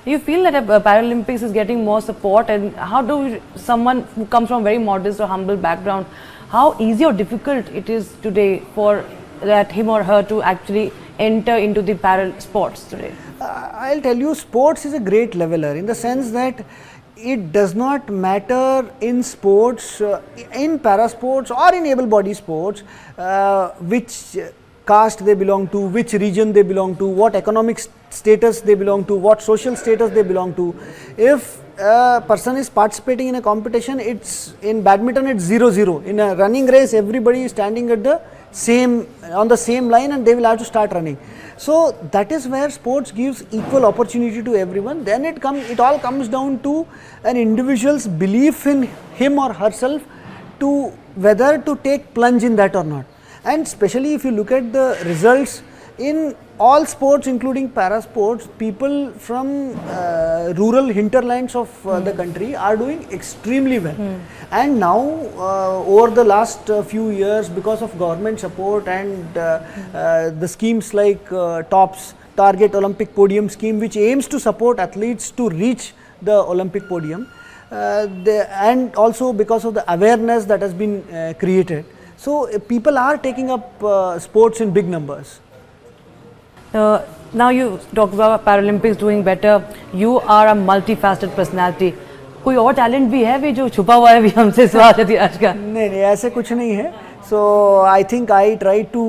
You feel that Paralympics is getting more support, and how do someone who comes from very modest or humble background, how easy or difficult it is today for that him or her to actually enter into the para sports today? I'll tell you, sports is a great leveler in the sense that it does not matter in sports, in para sports or in able body sports, which caste they belong to, which region they belong to, what economic status they belong to, what social status they belong to. If a person is participating in a competition, it's in badminton it's 0-0. In a running race, everybody is standing at the same on the same line and they will have to start running. So that is where sports gives equal opportunity to everyone. Then it all comes down to an individual's belief in him or herself to whether to take plunge in that or not. And especially if you look at the results in all sports including para sports, people from rural hinterlands of the country are doing extremely well. And now over the last few years, because of government support and the schemes like TOPS, Target Olympic Podium scheme, which aims to support athletes to reach the Olympic podium, and also because of the awareness that has been created. So people are taking up sports in big numbers. Now you talk about Paralympics doing better. You are a multifaceted personality. कोई और talent भी है भी जो छुपा हुआ है भी हमसे सवाल है आज का? नहीं ऐसे कुछ नहीं है. So I think I try to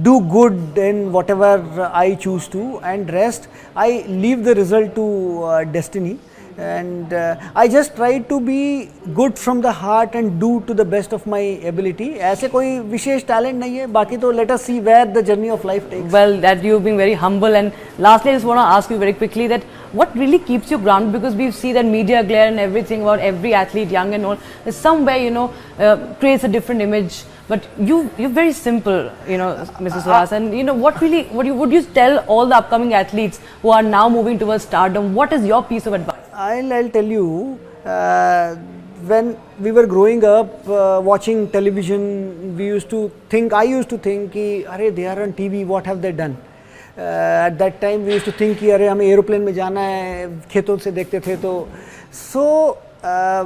do good in whatever I choose to, and rest I leave the result to destiny. And I just try to be good from the heart and do to the best of my ability. ऐसे कोई विशेष talent नहीं है, बाकी तो let us see where the journey of life takes. Well, that you've been very humble. And lastly, I just want to ask you very quickly that what really keeps you grounded, because we see that media glare and everything about every athlete, young and old, somewhere creates a different image But you're very simple, Mrs. Suhas. And what would you tell all the upcoming athletes who are now moving towards stardom? What is your piece of advice? I'll tell you, when we were growing up, watching television, I used to think, "Arey, they are on TV, what have they done?" At that time, we used to think, "Arey, hame aeroplane mein jana hai, kheton se dekhte the to." So,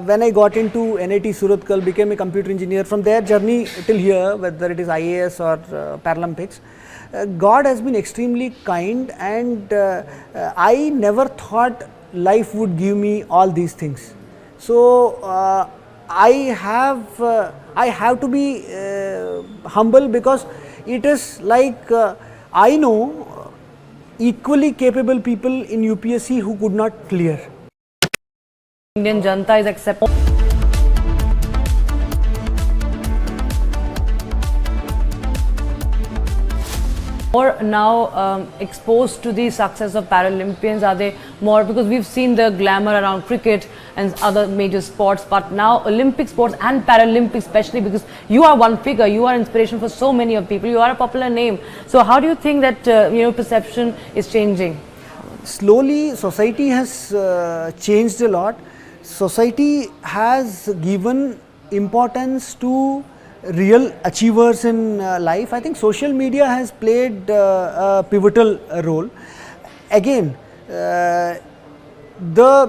when I got into NIT Surathkal, became a computer engineer, from their journey till here, whether it is IAS or Paralympics, God has been extremely kind, and I never thought life would give me all these things. So I have to be humble, because it is like I know equally capable people in UPSC who could not clear. Indian Janta is accepting. Or now exposed to the success of Paralympians? Are they more, because we've seen the glamour around cricket and other major sports, but now Olympic sports and Paralympics especially, because you are one figure, you are inspiration for so many of people, you are a popular name. So how do you think that perception is changing? Slowly society has changed a lot. Society has given importance to real achievers in life. I think social media has played a pivotal role. Again, the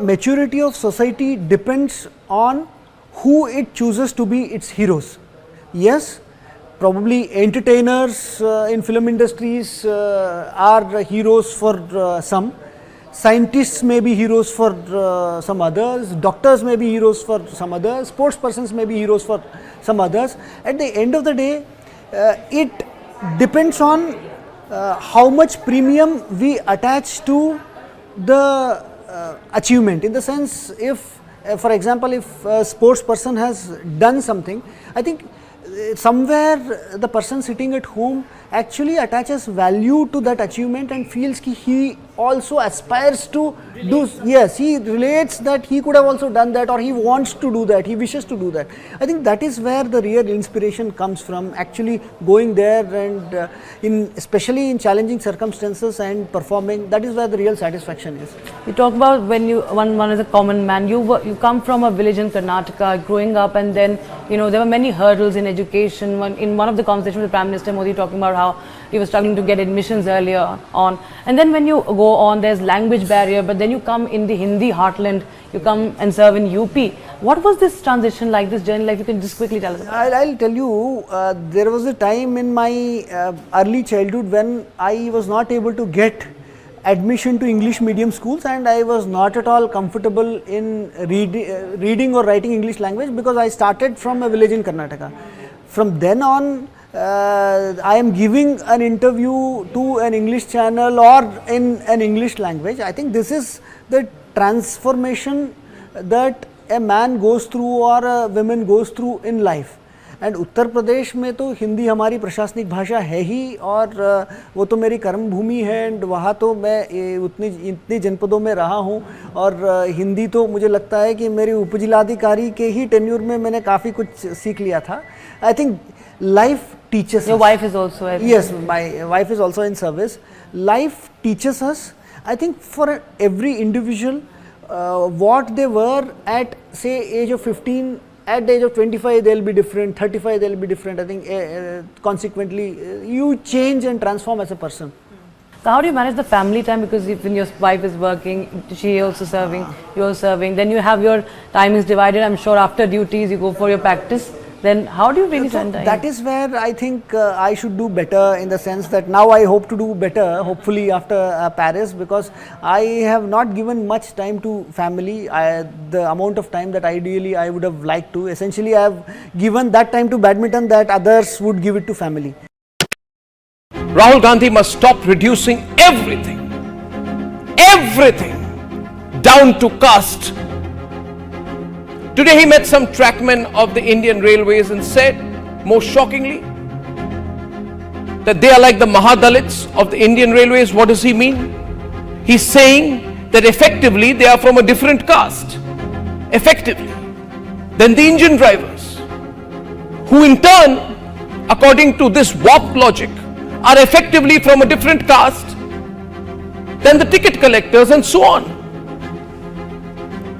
maturity of society depends on who it chooses to be its heroes. Yes, probably entertainers in film industries are heroes for some. Scientists may be heroes for some others, doctors may be heroes for some others, sports persons may be heroes for some others. At the end of the day, it depends on how much premium we attach to the achievement. In the sense, if for example, if a sports person has done something, I think somewhere the person sitting at home actually attaches value to that achievement and feels that he also aspires to do, yes, he relates that he could have also done that, or he wants to do that, he wishes to do that. I think that is where the real inspiration comes from, actually going there and especially in challenging circumstances and performing. That is where the real satisfaction is. You talk about when one is a common man, you come from a village in Karnataka, growing up, and then there were many hurdles in education. In one of the conversations with Prime Minister Modi, talking about how he was struggling to get admissions earlier on, and then when you go on, there's language barrier, but then you come in the Hindi heartland, you come and serve in UP. What was this transition like, this journey like? You can just quickly tell us about it. I'll tell you, there was a time in my early childhood when I was not able to get admission to English medium schools, and I was not at all comfortable in reading or writing English language, because I started from a village in Karnataka. From then on, I am giving an interview to an English channel or in an English language. I think this is the transformation that a man goes through or a woman goes through in life. And Uttar Pradesh में तो हिंदी हमारी प्रशासनिक भाषा है ही, और वो तो मेरी कर्म भूमि है, एंड वहाँ तो मैं इतनी जनपदों में रहा हूँ, और हिंदी तो मुझे लगता है कि मेरी उपजिलाधिकारी के ही टेन्यूर में मैंने काफ़ी कुछ सीख लिया था. I think life teaches Your us. wife is also at Yes, my wife is also in service. Life teaches us, I think, for every individual, what they were at, say, age of 15, at the age of 25 they'll be different, 35 they'll be different. I think consequently you change and transform as a person. So how do you manage the family time? Because when your wife is working, she also serving, you're serving, then you have your timings divided. I'm sure after duties you go for your practice. Then how do you really spend time? That is where I think I should do better, in the sense that now I hope to do better, hopefully after Paris, because I have not given much time to family, the amount of time that ideally I would have liked to. Essentially I have given that time to badminton that others would give it to family. Rahul Gandhi must stop reducing everything down to caste. Today he met some trackmen of the Indian Railways and said, most shockingly, that they are like the Mahadalits of the Indian Railways. What does he mean? He's saying that effectively they are from a different caste, effectively, than the engine drivers, who in turn according to this warped logic, are effectively from a different caste than the ticket collectors and so on.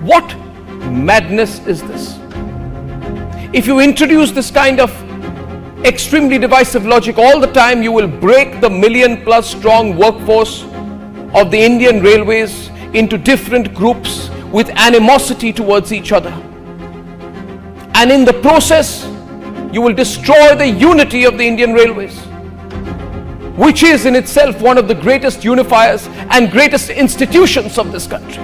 What madness is this? If you introduce this kind of extremely divisive logic all the time, you will break the million-plus strong workforce of the Indian Railways into different groups with animosity towards each other. And in the process, you will destroy the unity of the Indian Railways, which is in itself one of the greatest unifiers and greatest institutions of this country.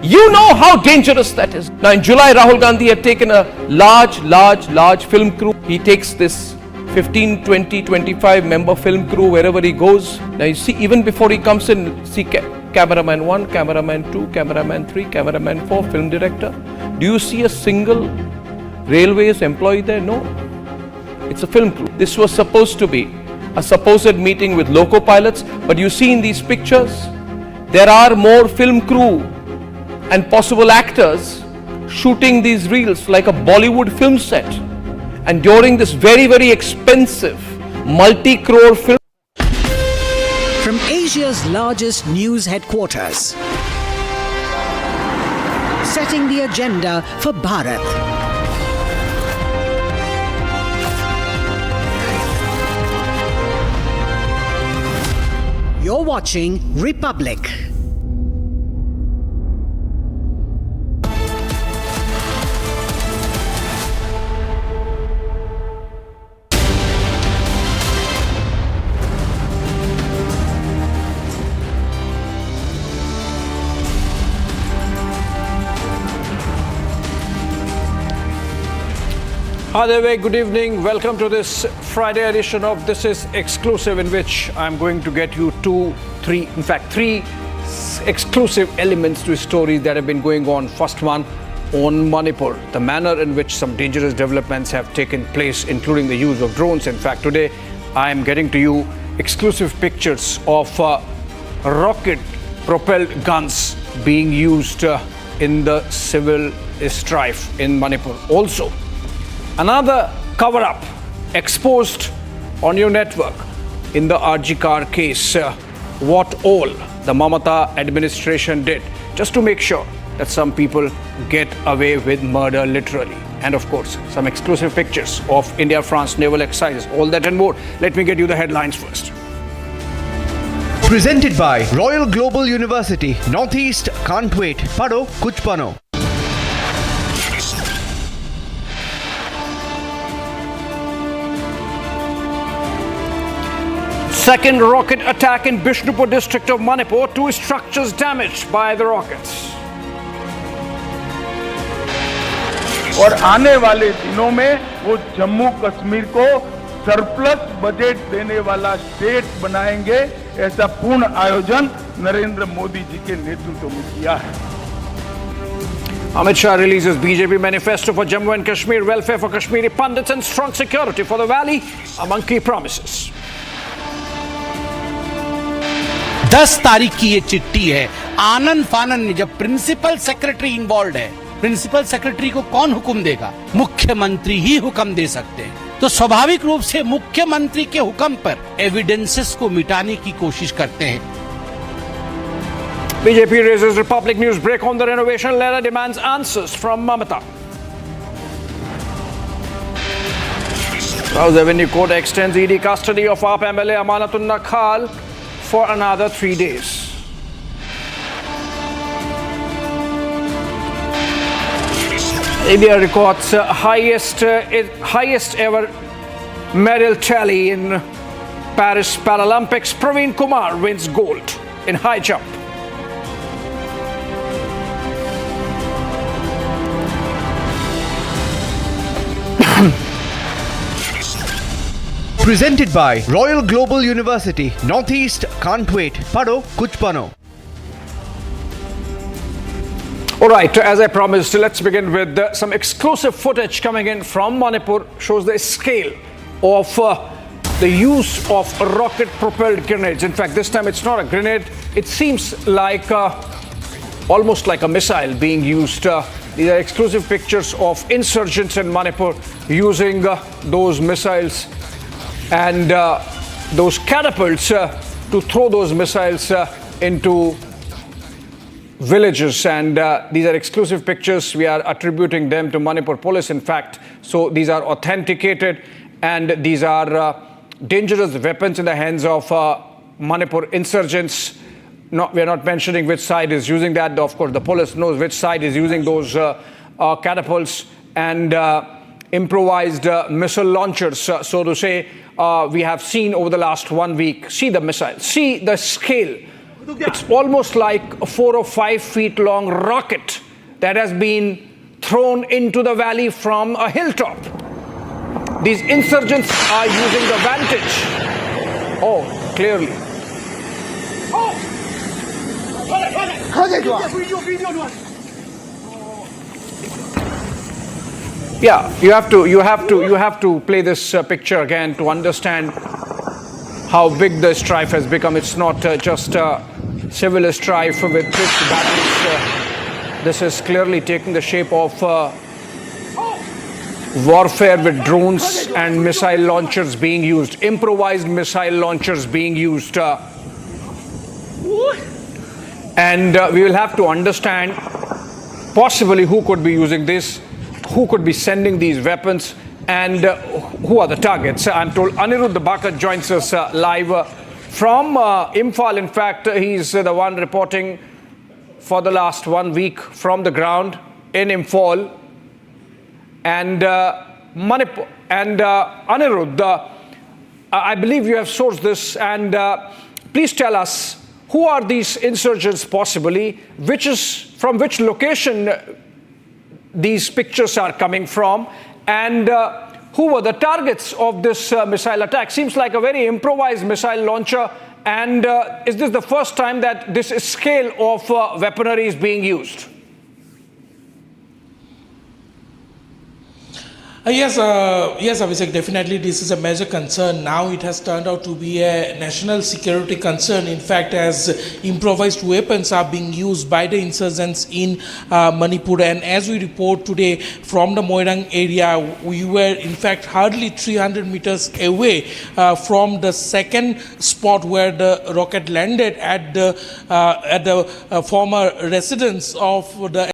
You know how dangerous that is. Now in July, Rahul Gandhi had taken a large film crew. He takes this 15, 20, 25 member film crew wherever he goes. Now you see, even before he comes in, see cameraman 1, cameraman 2, cameraman 3, cameraman 4, film director. Do you see a single Railways employee there? No. It's a film crew. This was supposed to be a supposed meeting with loco pilots, but you see in these pictures, there are more film crew and possible actors shooting these reels like a Bollywood film set. And during this very expensive multi-crore film. From Asia's largest news headquarters, setting the agenda for Bharat. You're watching Republic. Hi there, very good evening. Welcome to this Friday edition of This Is Exclusive, in which I'm going to get you three exclusive elements to stories that have been going on. First one on Manipur, the manner in which some dangerous developments have taken place, including the use of drones. In fact, today I am getting to you exclusive pictures of rocket-propelled guns being used in the civil strife in Manipur. Also, another cover-up exposed on your network in the RG car case. What all the Mamata administration did just to make sure that some people get away with murder, literally. And of course, some exclusive pictures of India-France naval exercises. All that and more. Let me get you the headlines first. Presented by Royal Global University. Northeast can't wait. Pado kuch bano. Second rocket attack in Bishnupur district of Manipur. 2 structures damaged by the rockets. और आने वाले दिनों में वो जम्मू कश्मीर को surplus budget देने वाला state बनाएंगे, ऐसा पूर्ण आयोजन नरेंद्र मोदी जी के नेतृत्व में किया है. Amit Shah releases BJP manifesto for Jammu and Kashmir, welfare for Kashmiri pundits and strong security for the valley among key promises. 10 तारीख की ये चिट्ठी है. आनन फानन, जब प्रिंसिपल सेक्रेटरी इन्वॉल्व है, प्रिंसिपल सेक्रेटरी को कौन हुक्म देगा? मुख्यमंत्री ही हुक्म दे सकते हैं. तो स्वाभाविक रूप से मुख्यमंत्री के हुक्म पर एविडेंसेस को मिटाने की कोशिश करते हैं. BJP raises Republic News break on the renovation letter, demands answers from Mamata. Rouse Avenue Court extends ED custody of AAP MLA Amanatullah Khal for another 3 days. India records highest ever medal tally in Paris Paralympics. Praveen Kumar wins gold in high jump. Presented by Royal Global University. Northeast can't wait. Pado kuch bano. All right, as I promised, let's begin with some exclusive footage coming in from Manipur. Shows the scale of the use of rocket-propelled grenades. In fact, this time it's not a grenade. It seems like almost like a missile being used. These are exclusive pictures of insurgents in Manipur using those missiles and those catapults to throw those missiles into villages. And these are exclusive pictures. We are attributing them to Manipur police, in fact. So these are authenticated, and these are dangerous weapons in the hands of Manipur insurgents. We are not mentioning which side is using that. Of course, the police knows which side is using those catapults and improvised missile launchers, so to say. We have seen over the last 1 week. See the missile. See the scale. It's almost like a 4 or 5 feet long rocket that has been thrown into the valley from a hilltop. These insurgents are using the vantage. Oh, clearly. Yeah, you have to play this picture again to understand how big the strife has become. It's not just a civil strife with pitched battles. This is clearly taking the shape of warfare with drones and missile launchers being used, improvised missile launchers being used. And we will have to understand possibly who could be using this, who could be sending these weapons, and who are the targets. I'm told Anirudh Baka joins us live from Imphal. In fact, he's the one reporting for the last 1 week from the ground in Imphal. And Manipur and Anirudh, I believe you have sourced this, and please tell us, who are these insurgents possibly? From which location these pictures are coming from, and who were the targets of this missile attack? Seems like a very improvised missile launcher. And is this the first time that this scale of weaponry is being used? Yes, Abhishek, definitely this is a major concern. Now it has turned out to be a national security concern. In fact, as improvised weapons are being used by the insurgents in Manipur. And as we report today from the Bajrang area, we were in fact hardly 300 meters away from the second spot where the rocket landed at the former residence of the